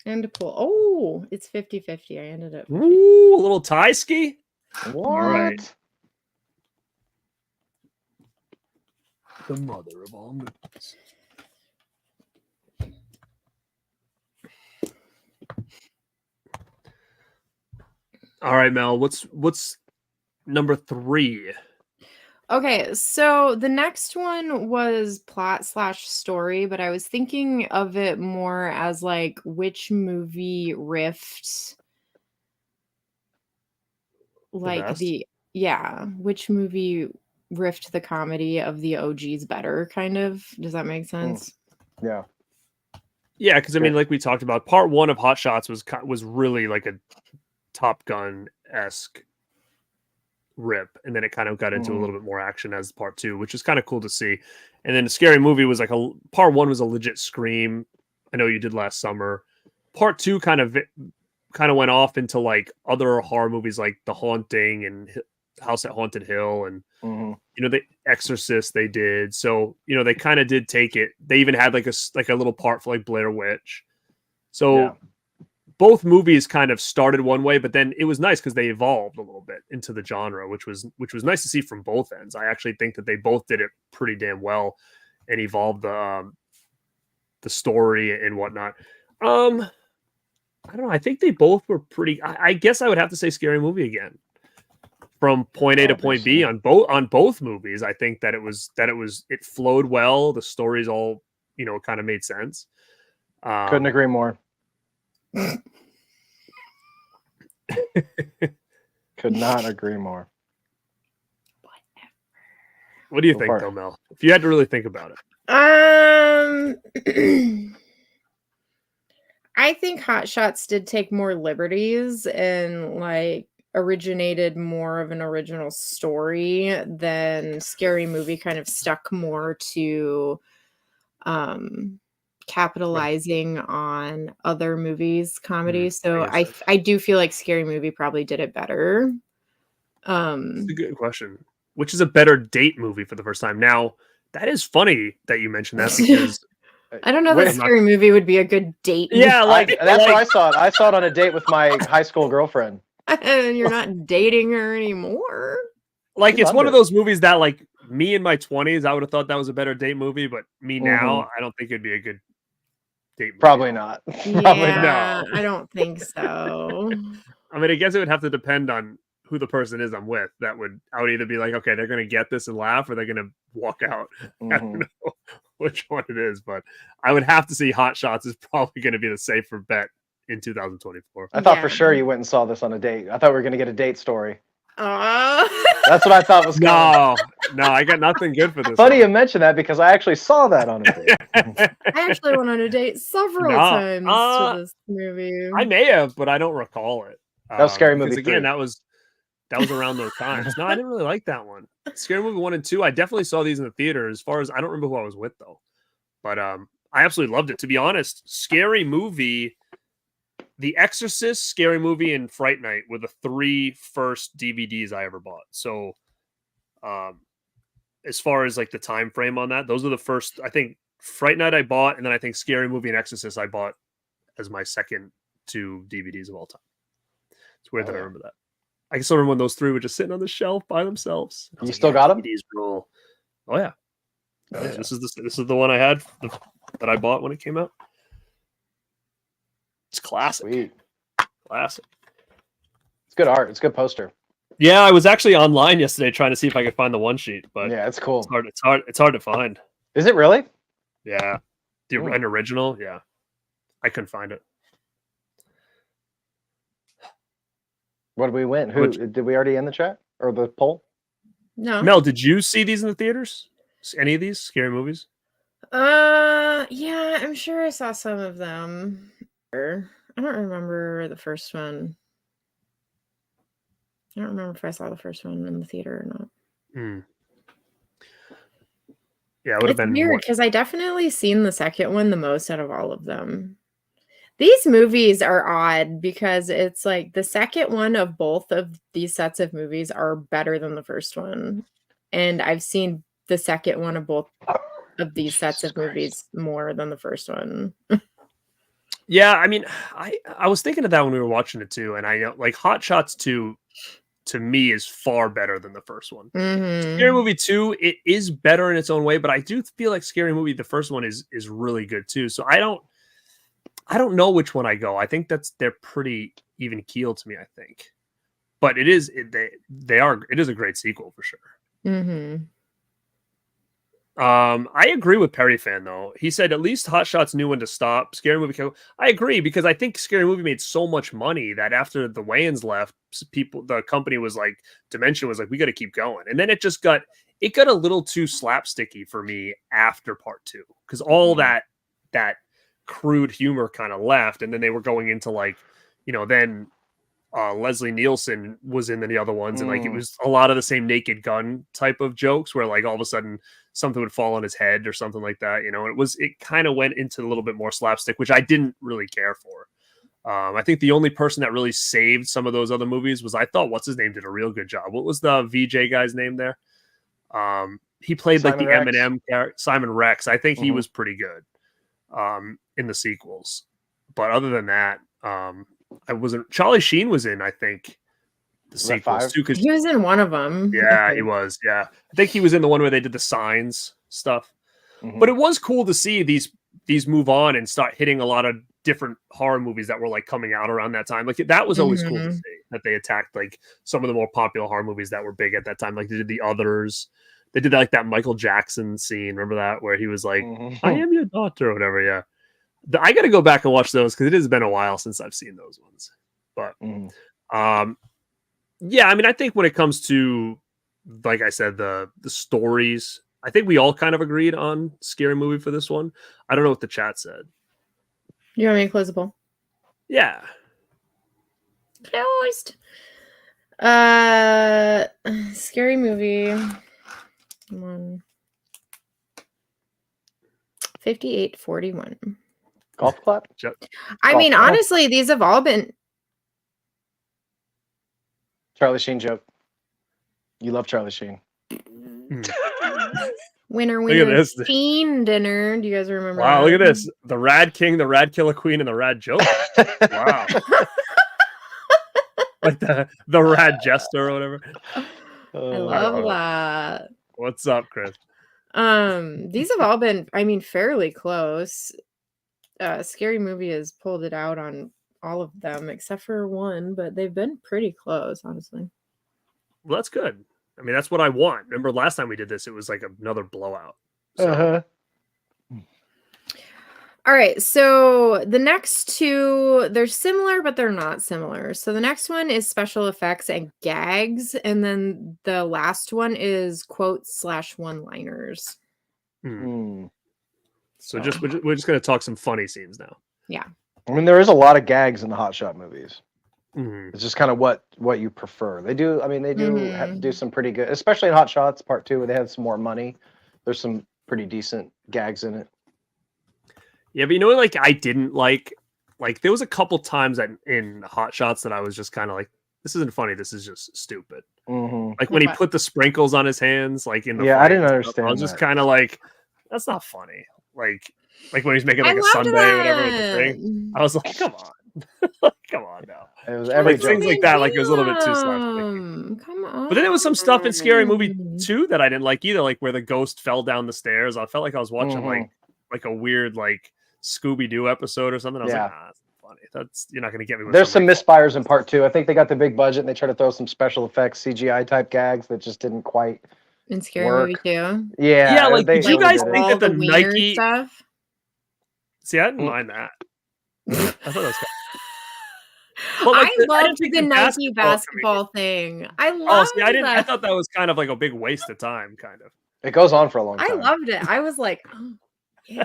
And a poll. Oh, it's 50-50. I ended up. Ooh, a little tie ski. What? right. The mother of all movies. All right, Mel. What's number 3? Okay, so the next one was plot/story, but I was thinking of it more as like which movie riffed like best? which movie riffed the comedy of the OGs better, kind of. Does that make sense? Yeah. Yeah, because I mean, Sure. like we talked about, part 1 of Hot Shots was really like a Top Gun-esque rip, and then it kind of got into a little bit more action as part 2, which is kind of cool to see. And then the Scary Movie was like part 1 was a legit Scream. I know you did last summer. Part 2 kind of went off into like other horror movies like The Haunting and House at Haunted Hill, and The Exorcist they did. So they kind of did take it. They even had like a little part for like Blair Witch. So both movies kind of started one way, but then it was nice because they evolved a little bit into the genre, which was nice to see from both ends. I actually think that they both did it pretty damn well and evolved the story and whatnot. I don't know. I think they both were pretty. I guess I would have to say Scary Movie again. From point A to point B on both movies, I think that it flowed well. The stories all kind of made sense. Couldn't agree more. Could not agree more. What do you think, though, Mel? If you had to really think about it. I think Hot Shots did take more liberties and like originated more of an original story than Scary Movie kind of stuck more to capitalizing on other movies' comedy. So I do feel like Scary Movie probably did it better. It's a good question. Which is a better date movie for the first time? Now, that is funny that you mentioned that because I don't know that Scary Movie would be a good date movie. yeah, like that's how I saw it. I saw it on a date with my high school girlfriend. And you're not dating her anymore. Like it's one of those movies that like me in my 20s, I would have thought that was a better date movie, but me now, I don't think it'd be a good date movie. Probably not. Yeah, I don't think so. I mean, I guess it would have to depend on who the person is I'm with. I would either be like, okay, they're going to get this and laugh, or they're going to walk out. I don't know which one it is, but I would have to see Hot Shots is probably going to be the safer bet in 2024. I thought for sure you went and saw this on a date. I thought we were going to get a date story. That's what I thought was coming. No, I got nothing good for this. Funny you mention that because I actually saw that on a date. I actually went on a date several times to this movie. I may have, but I don't recall it. That was Scary Movie 3. Again, that was around those times. No, I didn't really like that one. Scary Movie 1 and 2, I definitely saw these in the theater. As far as I don't remember who I was with though, but I absolutely loved it. To be honest, Scary Movie, The Exorcist, Scary Movie, and Fright Night were the 3 first DVDs I ever bought. So, as far as like the time frame on that, those are the first. I think Fright Night I bought, and then I think Scary Movie and Exorcist I bought as my second 2 DVDs of all time. It's weird that I remember that. I can still remember when those 3 were just sitting on the shelf by themselves. You still got them? DVDs rule. Oh yeah. This is the one I had that I bought when it came out. It's classic. Sweet. Classic. It's good art. It's a good poster. Yeah, I was actually online yesterday trying to see if I could find the one sheet, but yeah, it's cool. It's hard to find. Is it really? Yeah. An original? Yeah. I couldn't find it. What did we win? Did we already end the chat? or the poll? No. Mel, did you see these in the theaters? Any of these scary movies? Yeah, I'm sure I saw some of them. I don't remember the first one. I don't remember if I saw the first one in the theater or not. Mm. Yeah, it would have It's been weird more. because I definitely seen the second one the most out of all of them. These movies are odd because it's like the second one of both of these sets of movies are better than the first one. And I've seen the second one of both of these sets of movies more than the first one. Yeah, I mean, I was thinking of that when we were watching it too, and I know like Hot Shots 2 to me is far better than the first one. Scary Mhm. Movie 2, it is better in its own way, but I do feel like Scary Movie, the first one is really good too. So I don't know which one I go. I think they're pretty even keel to me, I think. But it is it is a great sequel for sure. Mhm. I agree with Perry Fan though. He said at least Hot Shots knew when to stop. Scary Movie. I agree because I think Scary Movie made so much money that after the Wayans left, the company was like, Dimension was like, we got to keep going, and then it got a little too slapsticky for me after part 2 because all that crude humor kind of left, and then they were going into like, then Leslie Nielsen was in the other ones, and like it was a lot of the same Naked Gun type of jokes where like all of a sudden something would fall on his head or something like that, and it kind of went into a little bit more slapstick, which I didn't really care for. I think the only person that really saved some of those other movies was, I thought, what's his name did a real good job. What was the VJ guy's name there? He played Simon like the Rex. Eminem character, Simon Rex. I think he Mhm. was pretty good in the sequels, but other than that, I wasn't. Charlie Sheen was in, I think, the Was that sequels 5? too. Because He was in one of them. yeah, he was. Yeah, I think he was in the one where they did the signs stuff. Mhm. But it was cool to see these move on and start hitting a lot of different horror movies that were like coming out around that time. Like that was always cool to Mhm. see that they attacked like some of the more popular horror movies that were big at that time. Like they did The Others. They did like that Michael Jackson scene. Remember that where he was like, Mhm. "I am your daughter" or whatever. Yeah. I got to go back and watch those because it has been a while since I've seen those ones. But Mhm. yeah, I mean, I think when it comes to, like I said, the stories, I think we all kind of agreed on Scary Movie for this one. I don't know what the chat said. You want me to close the poll? Yeah, Closed. Scary Movie. 58-41. Golf clap? I Golf mean, clap. honestly, these have all been. Charlie Sheen joke. You love Charlie Sheen. Winner, Look at winner, this. Sheen dinner. Do you guys remember Wow, that? look at this. The Rad King, the Rad Killer Queen, and the Rad Joker. Wow. Like the Rad Jester or whatever. I love that. What's up, Chris? These have all been, I mean, fairly close. Scary Movie has pulled it out on all of them except for one, but they've been pretty close, honestly. Well, that's good. I mean, that's what I want. Remember last time we did this, it was like another blowout. So Uh-huh. All right, so the next two, they're similar, but they're not similar. So the next one is special effects and gags, and then the last one is quotes / one-liners. So we're just gonna talk some funny scenes now. Yeah. I mean, there is a lot of gags in the Hot Shot movies. Mhm. It's just kind of what you prefer. They do. I mean, they do Mhm. do some pretty good, especially in Hot Shots Part 2, where they had some more money. There's some pretty decent gags in it. Yeah, but like I didn't like there was a couple times that in Hot Shots that I was just kind of like, this isn't funny. This is just stupid. Mm-hmm. Like when he What? put the sprinkles on his hands, like in the Yeah, fight I didn't and stuff, understand I was just that. kind of like, that's not funny. Like when he's making like I a loved sundae or whatever with the thing. that. I was like, come on. Come on now. It was every Like joke. things like that, like it was a little bit too slapsticky. Come on. But then there was some stuff in Scary Movie 2 that I didn't like either, like where the ghost fell down the stairs. I felt like I was watching like a weird like Scooby-Doo episode or something. I was like, that's not funny. You're not gonna get me with There's some like, misfires in Part 2. I think they got the big budget and they tried to throw some special effects CGI type gags that just didn't quite in Scary work. Movie 2. Yeah, like did you guys overdid it. think all that the wiener Nike stuff? See, I didn't mind that. I thought that was But like, I I loved didn't think the Nike comedian. basketball thing. I Oh, loved see, I didn't. I that. thought that was kind of like a big waste of time, kind of. It goes on for a long I time. loved it. I was like, oh, yeah.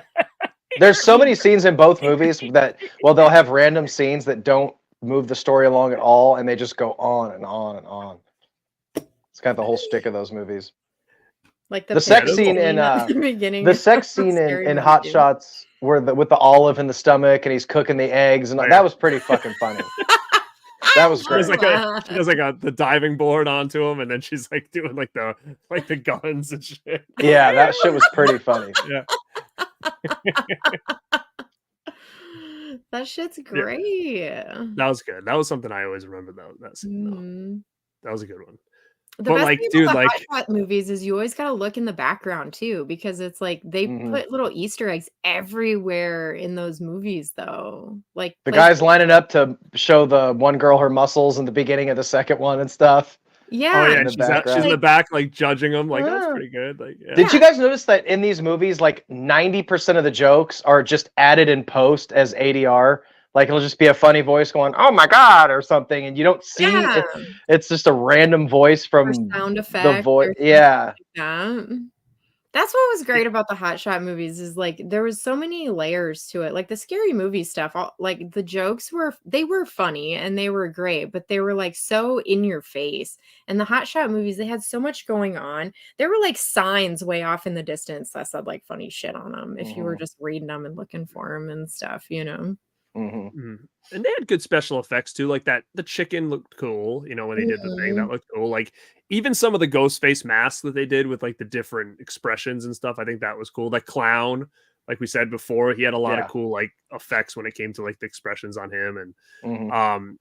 There's so many scenes in both movies that, well, they'll have random scenes that don't move the story along at all, and they just go on and on and on. It's kind of the whole shtick of those movies. Like The sex picnic scene in at the beginning. the sex of scene Scary in Movie Hot 2. Shots, where with the olive in the stomach and he's cooking the eggs, and Oh, yeah. that was pretty fucking funny. That was She great. does like the diving board onto him, and then she's like doing like the guns and shit. Yeah, that shit was pretty funny. Yeah. That shit's great. That was good. That was something I always remember though. That scene, though. Mhm. That was a good one. The But, best like, thing dude, about the like- Hot Shot movies is you always gotta look in the background too, because it's like they Mhm. put little Easter eggs everywhere in those movies, though. Like The places- guy's lining up to show the one girl her muscles in the beginning of the second one and stuff. yeah, Oh yeah, in and the she's background. in the back like judging him. Like that's Yeah. pretty good. Like yeah. Did you guys notice that in these movies, like 90% of the jokes are just added in post as ADR? Like it'll just be a funny voice going, "Oh my god," or something, and you don't see yeah. it. It's just a random voice Or from sound the effect. voice. Yeah. that. That's what was great about the Hot Shot movies is like there was so many layers to it. Like the Scary Movie stuff, like the jokes were funny and they were great, but they were like so in your face. And the Hot Shot movies, they had so much going on. There were like signs way off in the distance that said like funny shit on them if you were just reading them and looking for them and stuff, you know. Mm-hmm. And they had good special effects too, like that. The chicken looked cool, you know, when they did the thing that looked cool. Like even some of the ghost face masks that they did with like the different expressions and stuff. I think that was cool. That clown, like we said before, he had a lot of cool like effects when it came to like the expressions on him. And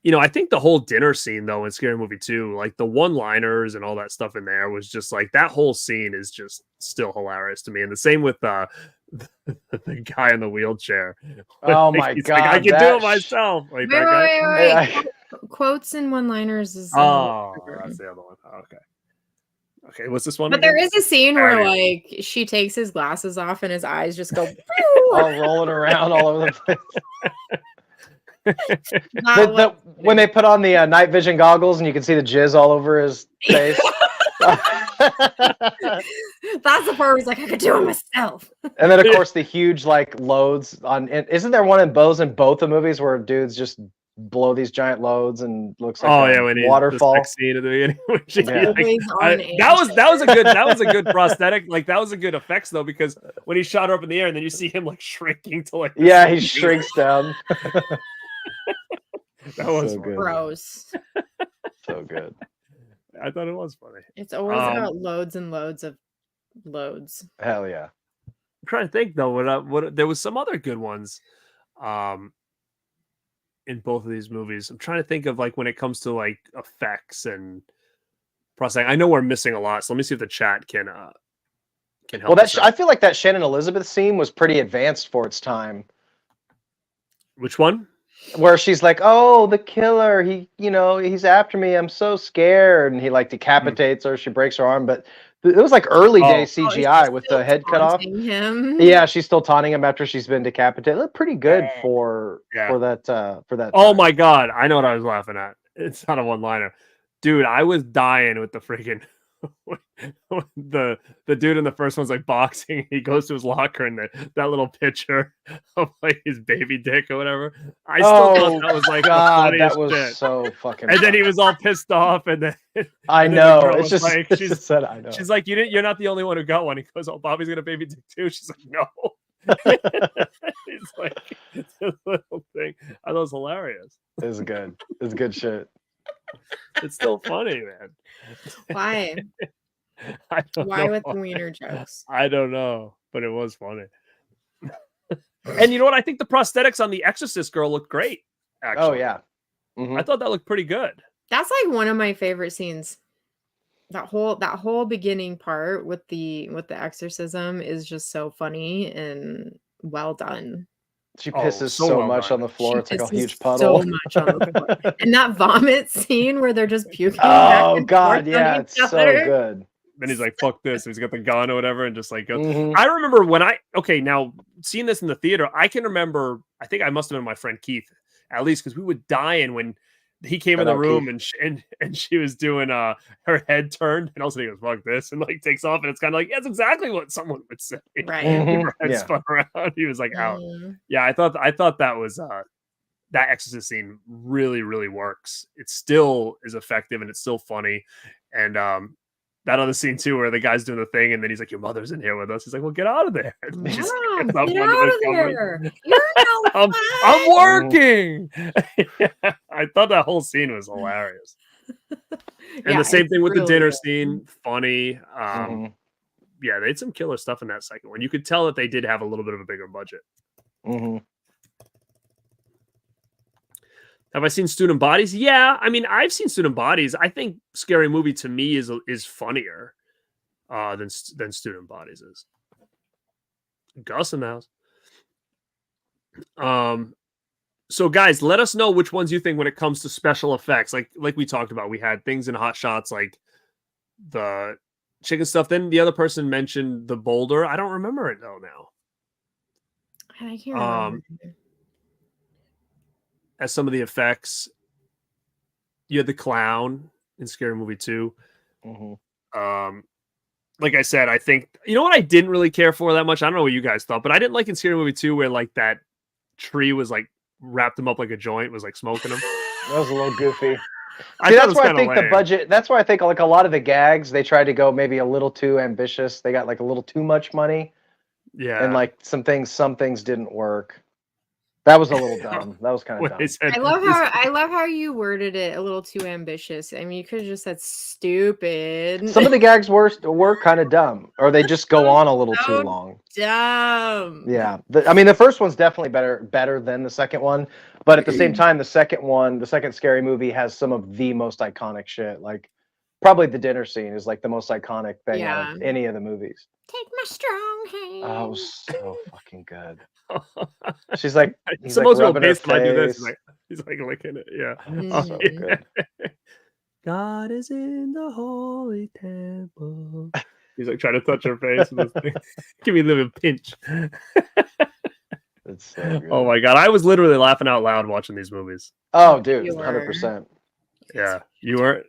you know, I think the whole dinner scene though in Scary Movie 2, like the one-liners and all that stuff in there was just like that whole scene is just still hilarious to me. And the same with the guy in the wheelchair. Oh Like, my he's god! like, I can do it myself. Like that guy. Wait. Quotes and one-liners is Oh, that's the other one. Oh, okay. What's this one? but again? there is a scene where Alrighty. like she takes his glasses off and his eyes just go All rolling around all over the place. When they put on the night vision goggles and you can see the jizz all over his face. That's the part where he's like, I could do it myself. And then of course the huge like loads on. Isn't there one in both the movies where dudes just blow these giant loads and looks like when a waterfall? the sex scene at the beginning. Yeah. That was a good prosthetic. Like that was a good effects though, because when he shot her up in the air and then you see him like shrinking to like this Yeah, little he shrinks down. That was so funny. good. Gross. So good. I thought it was funny. It's always about loads and loads of loads. Hell yeah. I'm trying to think though. What there was some other good ones, in both of these movies. I'm trying to think of like when it comes to like effects and processing. I know we're missing a lot, so let me see if the chat can help. Well, us out. I feel like that Shannon Elizabeth scene was pretty advanced for its time. Which one? Where she's like, "Oh, the killer! He's after me. I'm so scared." And he like decapitates her. She breaks her arm, but it was like early day CGI with the head cut off. Him. Yeah, she's still taunting him after she's been decapitated. It looked pretty good for that. Oh time. my god, I know what I was laughing at. It's not a one-liner. Dude, I was dying with the freaking the dude in the first one's like boxing. He goes to his locker and that little picture of like his baby dick or whatever. I still thought that was like God, the that funniest was shit. so fucking. And then he funny. was all pissed off, and then I and then the know. girl It's was just like, it's just said I know. she's like, you're not the only one who got one. He goes, oh, Bobby's got a baby dick too. She's like, no. He's like, it's a little thing. I thought it was hilarious. It's good. It's good shit. It's still funny, man. Why? I don't Why know with the wiener jokes? I don't know, but it was funny. And you know what? I think the prosthetics on the Exorcist girl looked great. Actually. Oh yeah. Mhm. I thought that looked pretty good. That's like one of my favorite scenes. That whole beginning part with the exorcism is just so funny and well done. She pisses so so well much done. on the floor. She It's like a pisses huge puddle. So much on the floor. And that vomit scene where they're just puking. Oh god, yeah, it's so good. Then he's like, fuck this. He's got the gun or whatever and just like goes. Mhm. I remember when now seeing this in the theater, I can remember, I think I must have been my friend Keith. at least, because we were dying when he came in Shout the out room Keith. and she was doing her head turned, and also he goes, fuck this, and like takes off, and it's kind of like, that's exactly what someone would say. Right. Mhm. Her head Yeah. spun around. He was like out. Mhm. Yeah, I thought that was that exorcist scene really, really works. It still is effective and it's still funny. And that other scene too, where the guy's doing the thing, and then he's like, "Your mother's in here with us." He's like, "Well, get out of there." And she Mom, stands up get under out the of covers. there! You're no I'm fun! working. I thought that whole scene was hilarious. And Yeah, the same it's thing with the really dinner good. scene, funny. Mhm. Yeah, they had some killer stuff in that second one. You could tell that they did have a little bit of a bigger budget. Mhm. Have I seen Student Bodies? Yeah, I mean, I've seen Student Bodies. I think Scary Movie to me is funnier than Student Bodies is. Gus in the house. So guys, let us know which ones you think when it comes to special effects. Like we talked about, we had things in Hot Shots like the chicken stuff. Then the other person mentioned the boulder. I don't remember it though now. I can't remember. As some of the effects, you had the clown in Scary Movie 2. Mhm. Like I said, I think, you know what I didn't really care for that much? I don't know what you guys thought, but I didn't like in Scary Movie 2 where like that tree was like wrapped him up like a joint, was like smoking him. That was a little goofy. I See, thought it that's was why I kinda think the lame. budget. That's why I think like a lot of the gags they tried to go maybe a little too ambitious. They got like a little too much money, Yeah. and like some things didn't work. That was a little dumb. That was kind of When they dumb. said, I love how you worded it a little too ambitious. I mean, you could have just said stupid. Some of the gags were kind of dumb, or they just go on a little too So long. dumb. Yeah, I mean the first one's definitely better than the second one, but at the same time, the second Scary Movie has some of the most iconic shit. Like probably the dinner scene is like the most iconic thing out of Yeah. any of the movies. Take my strong hand. Oh, it was so fucking good. She's like, he's so like most people rubbing her based on I do this. face. He's like licking it. Yeah. So Mhm. good. God is in the holy temple. He's like trying to touch her face. With this thing. Give me a little pinch. It's so good. Oh my god, I was literally laughing out loud watching these movies. Oh, dude, You were. 100%. Yeah, you were.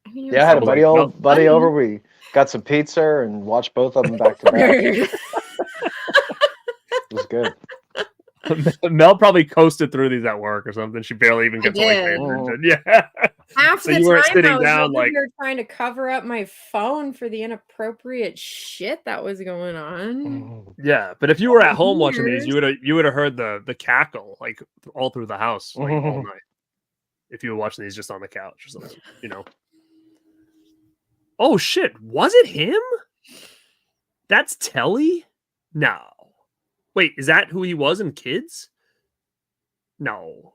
I mean, it Yeah, I had a was buddy so buddy funny. over. We got some pizza and watched both of them back to back. It was good. Mel probably coasted through these at work or something. She barely even got to like pay did. attention. Yeah. Half So the you weren't time sitting I was down, over like- here trying to cover up my phone for the inappropriate shit that was going on. Yeah, but if you were at home watching these, Years. you would have heard the cackle like all through the house like all night. If you were watching these just on the couch or something, you know. Oh shit, was it him? That's Telly? No. Wait, is that who he was in Kids? No.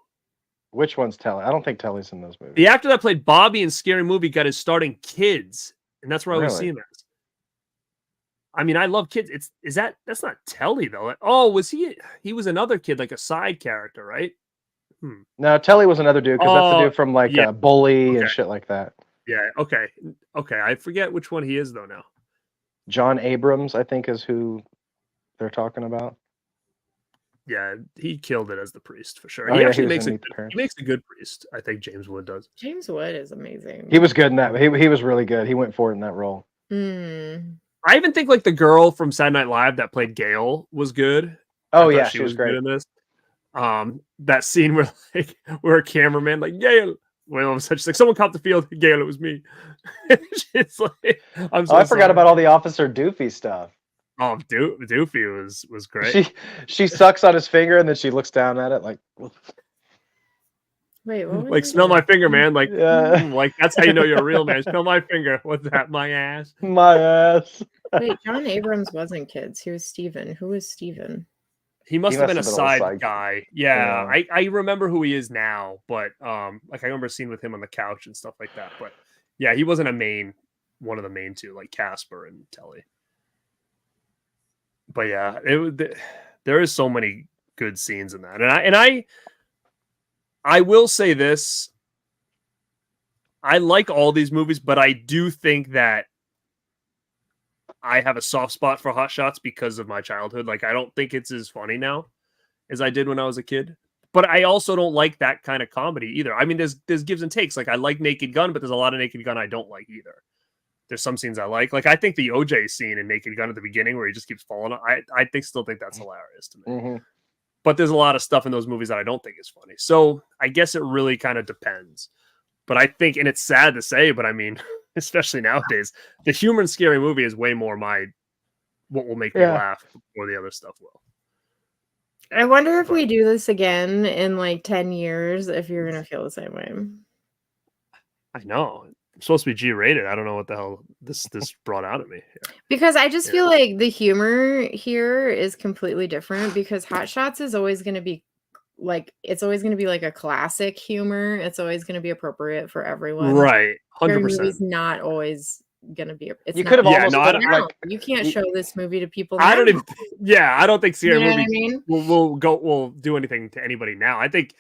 Which one's Telly? I don't think Telly's in those movies. The actor that played Bobby in Scary Movie got his start in Kids, and that's where I always Really? see him as. I mean, I love Kids. That's not Telly though. Oh, was he? He was another kid, like a side character, right? No, Telly was another dude because that's the Oh, dude from like yeah. Bully Okay. and shit like that. Yeah. Okay. I forget which one he is though now. John Abrams, I think, is who they're talking about. Yeah, he killed it as the priest for sure. Oh, He yeah, actually he was makes in a Meet the Parents. he makes a good priest. I think James Wood does. James Wood is amazing. He was good in that. He was really good. He went for it in that role. Mm. I even think like the girl from Saturday Night Live that played Gail was good. Oh I thought yeah, she was great. good in this. That scene where like where a cameraman like Gail, well, all of a sudden she's like, someone caught the field. Gail, it was me. It's like, I'm so Oh, I forgot sorry. about all the Officer Doofy stuff. Oh, Doofy was great. She sucks on his finger and then she looks down at it like. Wait, what was Like, he smell my doing? finger, man. Like, Yeah. like that's how you know you're a real man. Smell my finger. What's that? My ass. My ass. Wait, John Abrams wasn't Kids. He was Steven. Who was Steven? He must have been a little side guy. Yeah, Yeah. I remember who he is now, but like I remember seeing with him on the couch and stuff like that. But yeah, he wasn't one of the main two, like Casper and Telly. But yeah, there is so many good scenes in that, and I will say this: I like all these movies, but I do think that I have a soft spot for Hot Shots because of my childhood. Like, I don't think it's as funny now as I did when I was a kid. but I also don't like that kind of comedy either. I mean, there's gives and takes. Like I like Naked Gun, but there's a lot of Naked Gun I don't like either. There's some scenes I like. Like I think the OJ scene in Naked Gun at the beginning where he just keeps falling. I still think that's hilarious to me. Mm-hmm. But there's a lot of stuff in those movies that I don't think is funny. So I guess it really kind of depends. But I think, and it's sad to say, but I mean, especially nowadays, the humor in Scary Movie is way more what will make me laugh before the other stuff will. I wonder if we do this again in like 10 years, if you're going to feel the same way. I know. It's supposed to be G-rated. I don't know what the hell this brought out of me. Yeah. Because I just feel like the humor here is completely different, because Hot Shots is always going to be like, it's always going to be like a classic humor. It's always going to be appropriate for everyone. Right. 100%. 100%. Movie's not always going to be. You could have almost put it like, you can't show this movie to people now. I don't even. Yeah, I don't think Scary You know Movie will do anything to anybody now. I think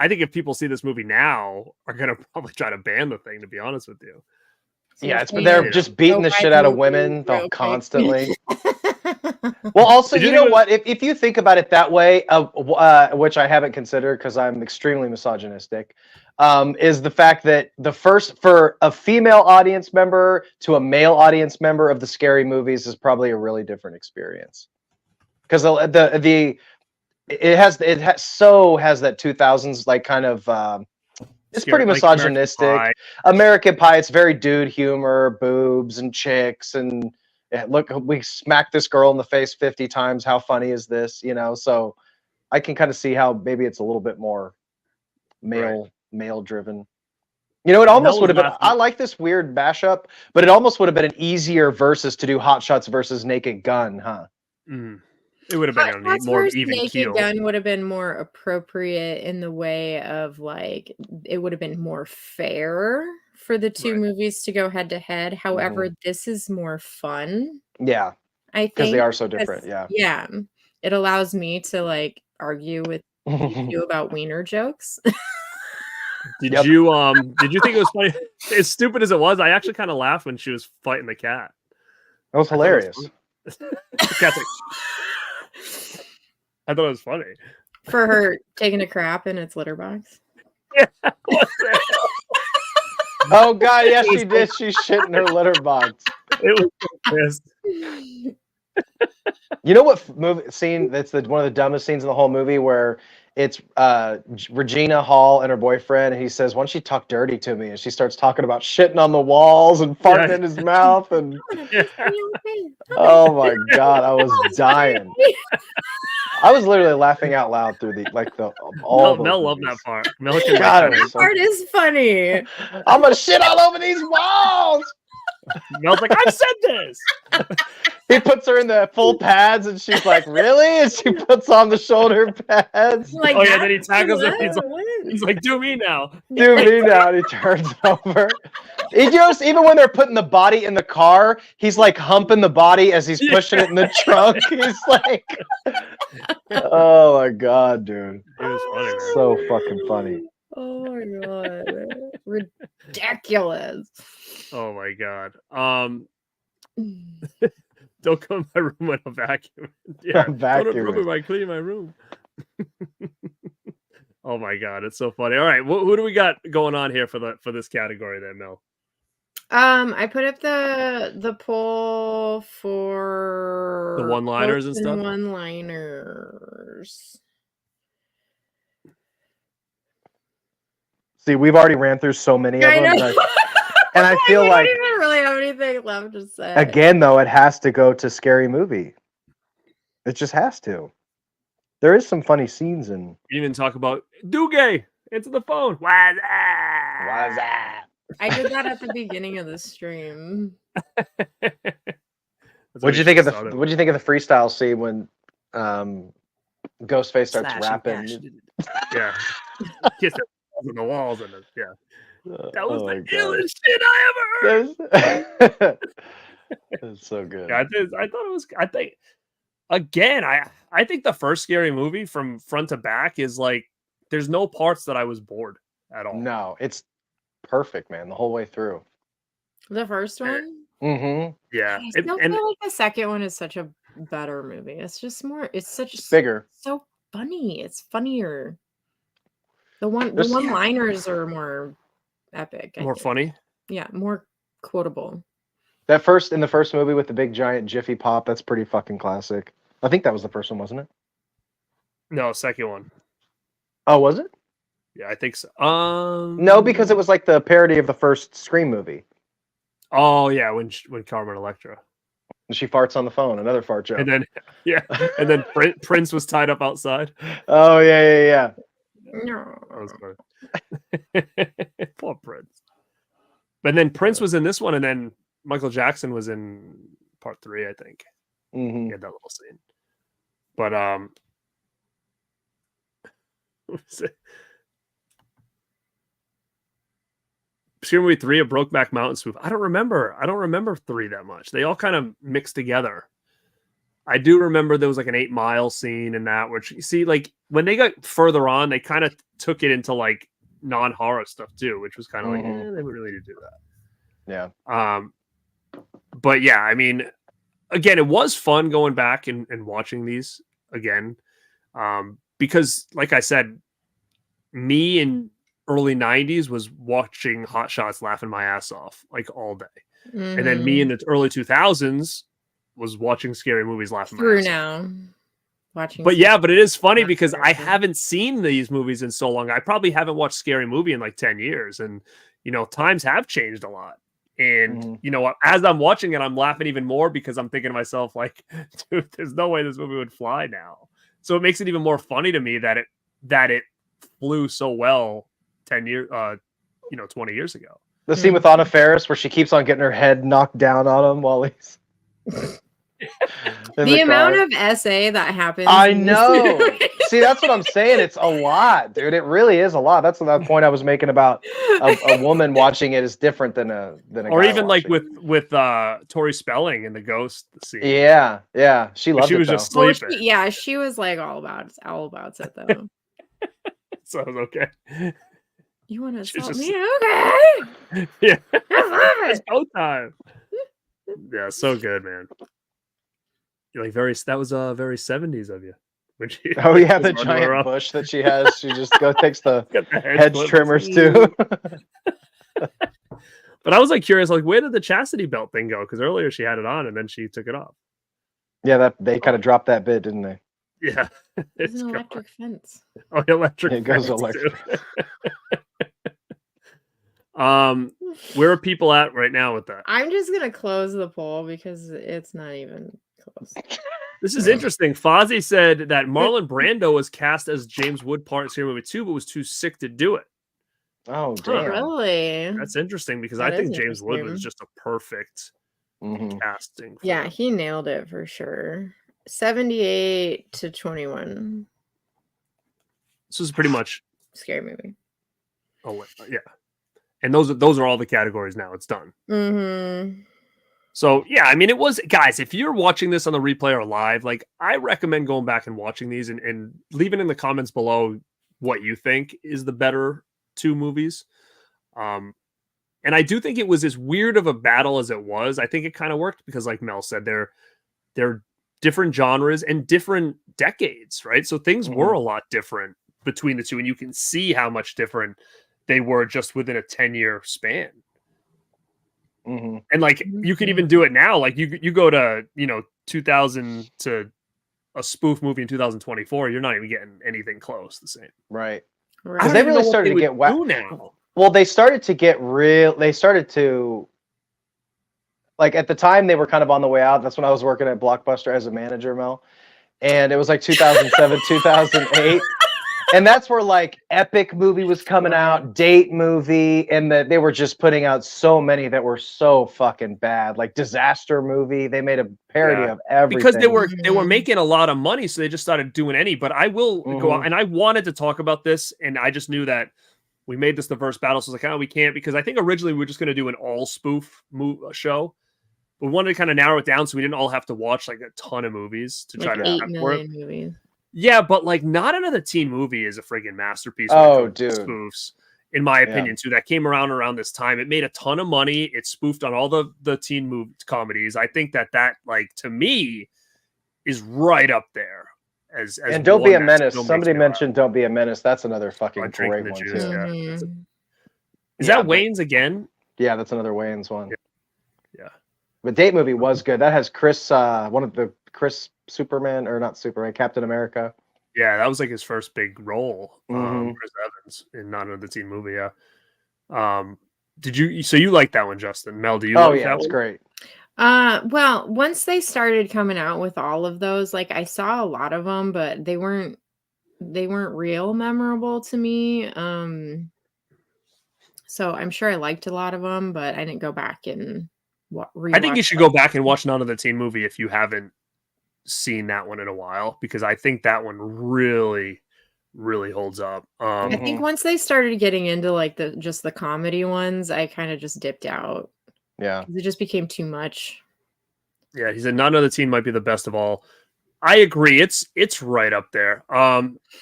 if people see this movie now, are gonna probably try to ban the thing. To be honest with you. Yeah, they're just beating the shit out of women constantly. Well, also, you know what? If you think about it that way, which I haven't considered because I'm extremely misogynistic, is the fact that for a female audience member to a male audience member of the Scary Movies is probably a really different experience, because it has that 2000s like kind of. It's pretty misogynistic. American Pie, it's very dude humor, boobs and chicks, and look, we smacked this girl in the face 50 times. How funny is this? You know, so I can kind of see how maybe it's a little bit more male driven. You know, it almost would have been. I like this weird mashup, but it almost would have been an easier versus to do Hot Shots versus Naked Gun, huh? Mm. It would have been a more even Naked keel. Gun would have been more appropriate in the way of like, it would have been more fair for the two movies to go head to head. However, this is more fun. Yeah, I think because they are so different. Yeah, it allows me to like argue with you about wiener jokes. Did you think it was funny? As stupid as it was, I actually kind of laughed when she was fighting the cat. That was hilarious. I thought it was funny. For her taking a crap in its litter box. Yeah. Oh god, yes, she did. She shit in her litter box. It was pissed. You know what movie scene that's one of the dumbest scenes in the whole movie, where it's Regina Hall and her boyfriend, and he says, "Why don't you talk dirty to me?" And she starts talking about shitting on the walls and farting in his mouth, and oh my god, I was dying. I was literally laughing out loud through all. Mel loved that part. Mel that part is funny. I'm gonna shit all over these walls. Mel's like, I've said this. He puts her in the full pads, and she's like, "Really?" And she puts on the shoulder pads. Like, oh yeah, then he tackles her. He's like, "Do me now." Do me now. And he turns over. He just, even when they're putting the body in the car, he's like humping the body as he's pushing it in the trunk. He's like, "Oh my god, dude!" It was funny, man. So fucking funny. Oh my god, ridiculous. Oh my god. Don't come in my room when I'm vacuuming. Yeah, I'm vacuuming. I clean my room. Oh my god, it's so funny. All right, who do we got going on here for this category then, Mel? I put up the poll for the one-liners and stuff. One-liners. See, we've already ran through so many of them. And I feel like I don't even really have anything left to say. Again, though, it has to go to Scary Movie. It just has to. There is some funny scenes in. You didn't talk about Duge. Answer the phone. What's that? I did that at the beginning of the stream. What'd you think of the freestyle scene when Ghostface starts rapping? Yeah. Kiss on the walls and yeah. That was the illest shit I ever heard. It's so good. Yeah, I thought it was. I think again, I think the first Scary Movie from front to back is like there's no parts that I was bored at all. No, it's perfect, man, the whole way through. The first one? Mm-hmm. Yeah. I still feel like the second one is such a better movie. It's just more. It's such bigger. So funny. It's funnier. The There's- one-liners are more epic. I More think. funny. Yeah, more quotable. in the first movie with the big giant Jiffy Pop, that's pretty fucking classic. I think that was the first one, wasn't it? No, second one. Oh, was it? Yeah, I think so. No, because it was like the parody of the first Scream movie. Oh yeah, when Carmen Electra. And she farts on the phone. Another fart joke. And then and then Prince was tied up outside. Oh yeah. No. That was funny. Poor Prince. But then Prince was in this one, and then Michael Jackson was in part 3, I think. Mm-hmm. He had that little scene. But what was it? Scream Movie 3, a Brokeback Mountain spoof. I don't remember 3 that much. They all kind of mixed together. I do remember there was like an 8 Mile scene in that, which you see, like when they got further on, they kind of took it into like non-horror stuff too, which was kind of like, they wouldn't really need to do that. Yeah. But yeah, I mean, again, it was fun going back and watching these again. Because like I said, me in early 90s was watching Hot Shots laughing my ass off like all day. And then me in the early 2000s was watching scary movies laughing my Through ass off. now. Watching. But yeah, but it is funny Not because I scary. haven't seen these movies in so long. I probably haven't watched Scary Movie in like 10 years. And, you know, times have changed a lot. And, you know, as I'm watching it, I'm laughing even more because I'm thinking to myself, like, dude, there's no way this movie would fly now. So it makes it even more funny to me that it flew so well 10 years, 20 years ago. The scene with Anna Faris where she keeps on getting her head knocked down on him while he's The amount of essay that happens. I in this know. movie. See, that's what I'm saying. It's a lot, dude. It really is a lot. That's the point I was making about a woman watching it is different than a Or guy even like watching. with Tori Spelling in the Ghost scene. Yeah. She loved She it. was though. just Oh, sleeping. she was like all about it though. So it was okay. You want to She was assault just- me? Okay. Yeah. I love It's it. go time. Yeah, so good, man. You're like that was very 70s of you. When she Oh yeah, the pulls her underwear giant up, bush that she has. She just takes the got the hedge clipped. trimmers too. But I was like curious, like where did the chastity belt thing go? Because earlier she had it on and then she took it off. Yeah, that they kind of dropped that bit, didn't they? Yeah, It's it's an gone. electric fence. Oh, electric. It goes fence, electric. too. Where are people at right now with that? I'm just gonna close the poll because it's not even close. This is interesting. Fozzie said that Marlon Brando was cast as James Wood part in Scary Movie 2, but was too sick to do it. Oh damn. Really? That's interesting because That I think is James Wood was interesting. just a perfect Mhm. casting. for Yeah, him. he nailed it for sure. 78 to 21. This was pretty much Scary movie. yeah. And those are all the categories now. It's done. Mm-hmm. So yeah, I mean, it was, guys, if you're watching this on the replay or live, like I recommend going back and watching these and leaving in the comments below what you think is the better 2 movies. And I do think it was as weird of a battle as it was. I think it kind of worked because, like Mel said, they're different genres and different decades, right? So things were a lot different between the two, and you can see how much different they were just within a 10-year span. Mhm. And like you could even do it now. Like you go to 2000 to a spoof movie in 2024, you're not even getting anything close the same. Right. Right. Because they really started to get whacked. now. Well, they started to get real. They started to, like, at the time they were kind of on the way out. That's when I was working at Blockbuster as a manager, Mel, and it was like 2007, 2008, and that's where like Epic movie was coming out, Date movie, and that they were just putting out so many that were so fucking bad. Like Disaster movie, they made a parody Yeah. of everything Because they were making a lot of money, so they just started doing any. But I will go out, and I wanted to talk about this, and I just knew that we made this the verse battle, so I was like, oh, we can't, because I think originally we were just going to do an all spoof show. We wanted to kind of narrow it down so we didn't all have to watch like a ton of movies to try Like to 8 prep for it. million movies. Yeah, but like not another teen movie is a friggin' masterpiece. Oh, when it comes to dude. spoofs, in my opinion, too. That came around this time. It made a ton of money. It spoofed on all the teen movie comedies. I think that like to me is right up there as And Don't Be a one that Menace. still makes Somebody me laugh. mentioned Don't Be a Menace. That's another fucking Drinking great the one juice, too. yeah. Mhm. Is Yeah, that but- Wayne's again? Yeah, that's another Wayans one. Yeah. The Date movie was good. That has Chris, one of the Chris Superman, or not Superman, Captain America. Yeah, that was like his first big role. Mhm. Chris Evans in Not Another Teen Movie. Yeah. Did you? So you like that one, Justin? Mel, do you? Oh like yeah, that it's one? great. Well, once they started coming out with all of those, like I saw a lot of them, but they weren't real memorable to me. So I'm sure I liked a lot of them, but I didn't go back and I think you rewatch should them. go back and watch Not Another Teen Movie if you haven't seen that one in a while, because I think that one really, really holds up. I think once they started getting into like the comedy ones, I kind of just dipped out. Yeah. 'Cause it just became too much. Yeah, he said Not Another Teen might be the best of all. I agree. It's right up there.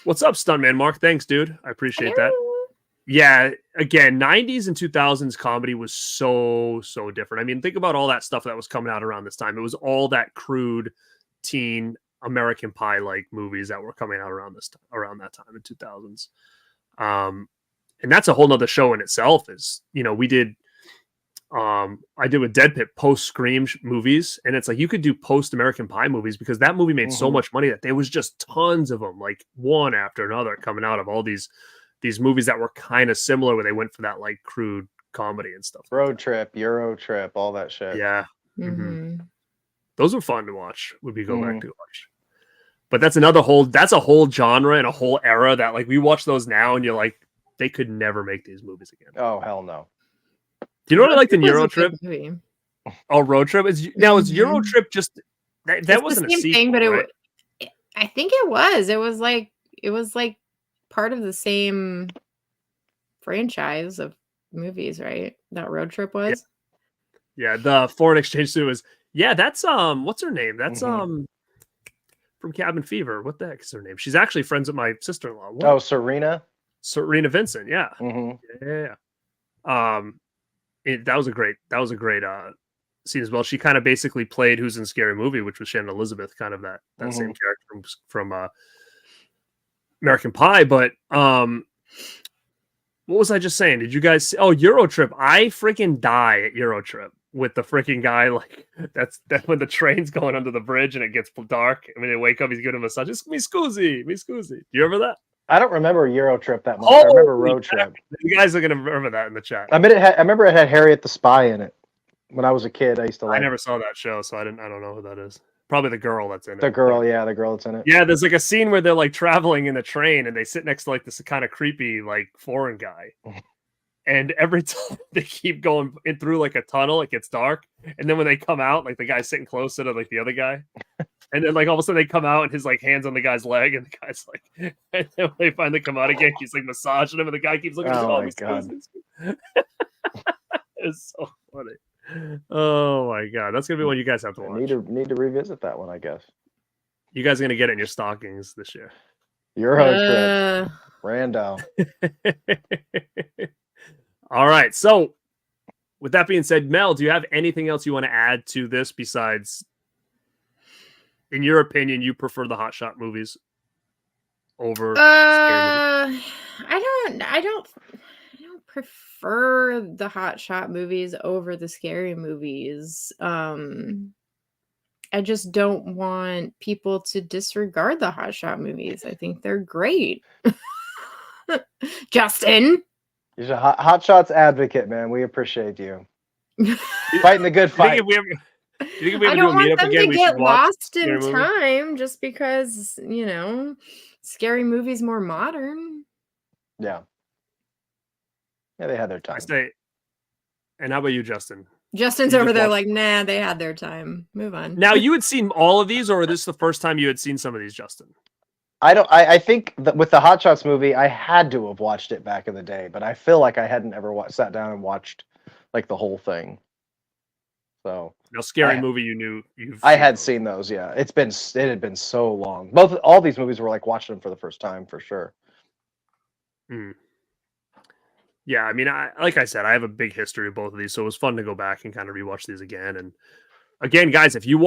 What's up, Stuntman Mark? Thanks, dude. I appreciate that. Yeah, again, 90s and 2000s comedy was so different. I mean, think about all that stuff that was coming out around this time. It was all that crude teen American Pie like movies that were coming out around that time in 2000s. And that's a whole nother show in itself. Is, we did I did with Dead Pit post Scream movies, and it's like you could do post American Pie movies because that movie made so much money that there was just tons of them, like one after another, coming out of all these movies that were kind of similar, where they went for that like crude comedy and stuff. Road Trip, Euro Trip, all that shit. Yeah, Mhm. those were fun to watch. Would we go back to watch? But that's a whole genre and a whole era that like we watch those now, and you're like, they could never make these movies again. Oh hell no. Do you know what I liked in was a Euro good Trip? movie. Oh, Road Trip is Euro Trip just that It's wasn't the a same sequel, thing, but right? I think it was. It was like part of the same franchise of movies, right? That Road Trip was. Yeah, the foreign exchange student was. Yeah, that's what's her name? That's from Cabin Fever. What the heck is her name? She's actually friends with my sister-in-law. What? Oh, Serena. Serena Vincent. Yeah, Mm-hmm. yeah. That was a great scene as well. She kind of basically played Who's in Scary Movie, which was Shannon Elizabeth, kind of that same character from American Pie. But what was I just saying? Did you guys see? Oh, Euro Trip. I freaking die at Euro Trip with the freaking guy. Like that's when the train's going under the bridge and it gets dark. And when they wake up, he's giving him a massage. It's me scusi. Do you remember that? I don't remember Euro Trip that much. I remember Road Trip. You guys are gonna remember that in the chat. I remember it had Harriet the Spy in it. When I was a kid, I used to like I never saw that show, so I don't know who that is. Probably the girl that's in it. the girl that's in it. Yeah, there's like a scene where they're like traveling in a train and they sit next to like this kind of creepy like foreign guy. And every time they keep going in through like a tunnel, it gets dark. And then when they come out, like the guy's sitting closer to like the other guy. And then like all of a sudden they come out and his like hands on the guy's leg, and the guy's like, and then when they finally come out again, he's like massaging him, and the guy keeps looking at him. Oh my God. It's so funny. Oh my God. That's gonna be one you guys have to watch. Need to revisit that one, I guess. You guys are gonna get it in your stockings this year. Euro Trip. Randall. All right. So with that being said, Mel, do you have anything else you want to add to this besides, in your opinion, you prefer the Hot Shot movies over scary movies? I don't prefer the Hot Shot movies over the scary movies. I just don't want people to disregard the Hot Shot movies. I think they're great. Justin. You're a Hot Shots advocate, man. We appreciate you. Fighting the good fight. Do you think if we I ever do don't a meetup want them again, to we get should watch lost in scary movies? time just because, scary movies more modern. Yeah. Yeah, they had their time. I say, and how about you, Justin? Justin's You over just there watched- like, nah, they had their time. Move on. Now, you had seen all of these, or is this the first time you had seen some of these, Justin? I think that with the Hot Shots movie, I had to have watched it back in the day, but I feel like I hadn't ever sat down and watched like the whole thing. So Now, scary movie, you knew you've. I had seen those. Yeah, it had been so long. All these movies were like watching them for the first time for sure. Yeah, I mean, like I said, I have a big history of both of these, so it was fun to go back and kind of rewatch these again. And again, guys, if you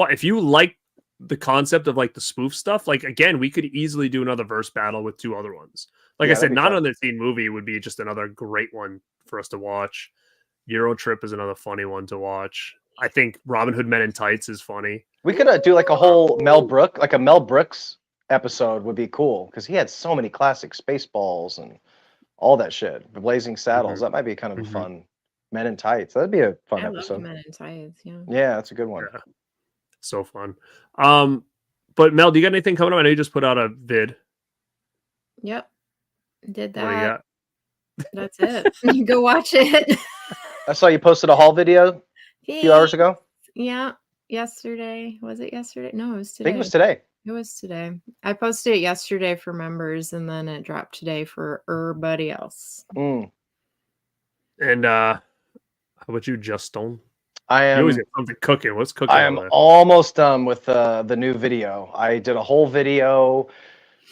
like the concept of like the spoof stuff, like again, we could easily do another verse battle with 2 other ones. Like Yeah, I said, that'd be not fun. on the teen movie would be just another great one for us to watch. Euro Trip is another funny one to watch. I think Robin Hood Men in Tights is funny. We could do like a whole Mel Brooks episode would be cool because he had so many classic Spaceballs and all that shit. The Blazing Saddles. Mhm. That might be kind of a Mhm. fun Men in Tights. That'd be a fun I loved episode. Men in Tights. Yeah. Yeah, that's a good one. Yeah. So fun. But Mel, do you got anything coming up? I know you just put out a vid. Yep. Did What do you that. got? That's it. Go watch it. I saw you posted a haul video a few hours ago. Yeah. Yesterday. Was it yesterday? No, it was I today. think it was today. It was today. I posted it yesterday for members and then it dropped today for everybody else. Mm. And how about you, Justin? I You always am. got something cooking. What's cooking I over am there? almost done with the new video. I did a whole video.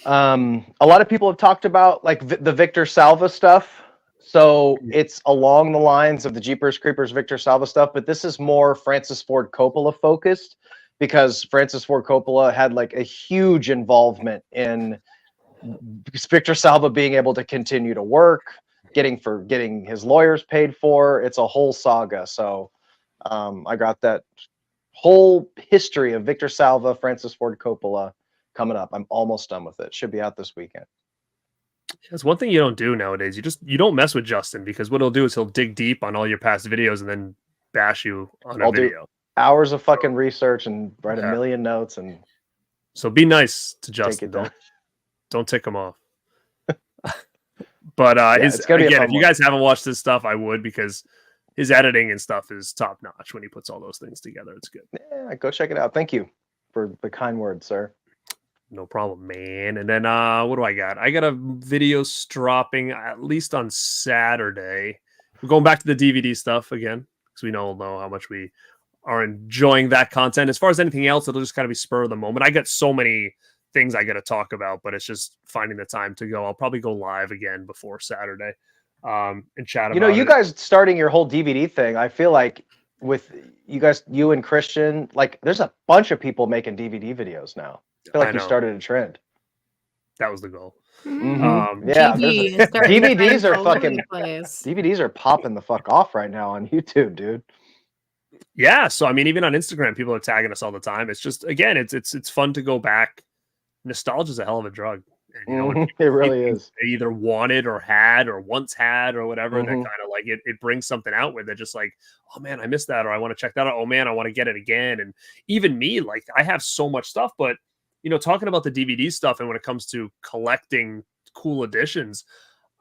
A lot of people have talked about like the Victor Salva stuff. So it's along the lines of the Jeepers Creepers Victor Salva stuff, but this is more Francis Ford Coppola focused because Francis Ford Coppola had like a huge involvement in Victor Salva being able to continue to work, getting his lawyers paid for. It's a whole saga. So I got that whole history of Victor Salva, Francis Ford Coppola coming up. I'm almost done with it. Should be out this weekend. That's one thing you don't do nowadays. You don't mess with Justin because what he'll do is he'll dig deep on all your past videos and then bash you on a I'll do video. hours of fucking research and write a Yeah. million notes and So be nice to take Justin. it down. Don't tick him off. But it's gonna be a again, fun if you one. guys haven't watched this stuff, I would because his editing and stuff is top notch when he puts all those things together. It's good. Yeah, go check it out. Thank you for the kind words, sir. No problem, man. And then what do I got? I got a video dropping at least on Saturday. We're going back to the DVD stuff again because we all know how much we are enjoying that content. As far as anything else, it'll just kind of be spur of the moment. I got so many things I got to talk about, but it's just finding the time to go. I'll probably go live again before Saturday and chat about You it. guys starting your whole DVD thing, I feel like with you guys, you and Christian, like there's a bunch of people making DVD videos now. I feel like you know. started a trend. That was the goal. Mm-hmm. Yeah, DVDs are fucking DVDs are popping the fuck off right now on YouTube, dude. Yeah, so I mean, even on Instagram, people are tagging us all the time. It's just again, it's fun to go back. Nostalgia is a hell of a drug. And, when it really is. They either wanted or had or once had or whatever. That Mhm. kind of like it brings something out where they're just like, oh man, I missed that, or I want to check that out. Oh man, I want to get it again. And even me, like I have so much stuff, but talking about the DVD stuff and when it comes to collecting cool editions,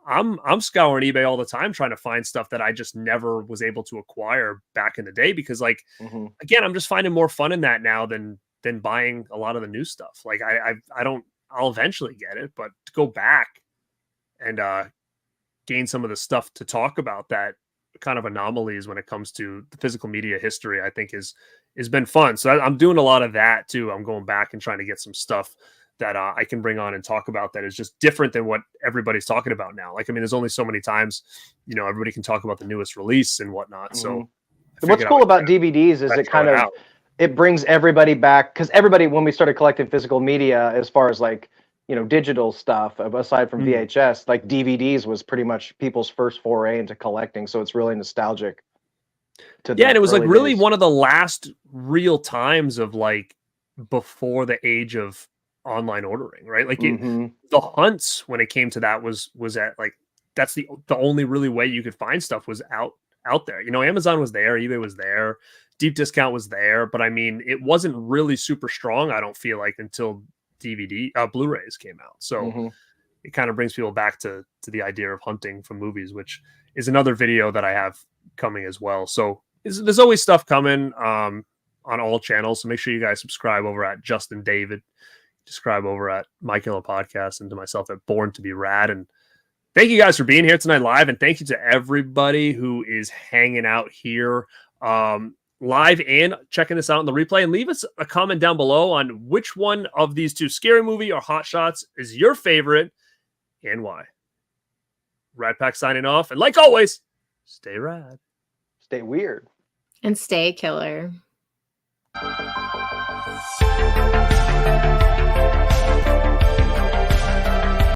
I'm scouring eBay all the time trying to find stuff that I just never was able to acquire back in the day because like again, I'm just finding more fun in that now than buying a lot of the new stuff. Like I'll eventually get it, but to go back and gain some of the stuff to talk about that kind of anomalies when it comes to the physical media history, I think has been fun. So I'm doing a lot of that too. I'm going back and trying to get some stuff that I can bring on and talk about that is just different than what everybody's talking about now. Like, I mean, there's only so many times, everybody can talk about the newest release and whatnot. So what's cool about DVDs is it kind of, it brings everybody back. Cause everybody, when we started collecting physical media, as far as like, digital stuff, aside from VHS, like DVDs was pretty much people's first foray into collecting. So it's really nostalgic. And it was like really one of the last real times of like before the age of online ordering, right? Like the hunts when it came to that was at like that's the only really way you could find stuff was out there. Amazon was there, eBay was there, deep discount was there, but I mean it wasn't really super strong, I don't feel like, until Blu-rays came out. So it kind of brings people back to the idea of hunting for movies, which is another video that I have coming as well. So there's always stuff coming on all channels. So make sure you guys subscribe over at Justin David, subscribe over at My Killer Podcast, and to myself at Born to Be Rad. And thank you guys for being here tonight live. And thank you to everybody who is hanging out here live and checking this out in the replay. And leave us a comment down below on which one of these two, Scary Movie or Hot Shots, is your favorite and why. RadPack signing off. And like always, stay rad. Stay weird. And stay killer. Thank you.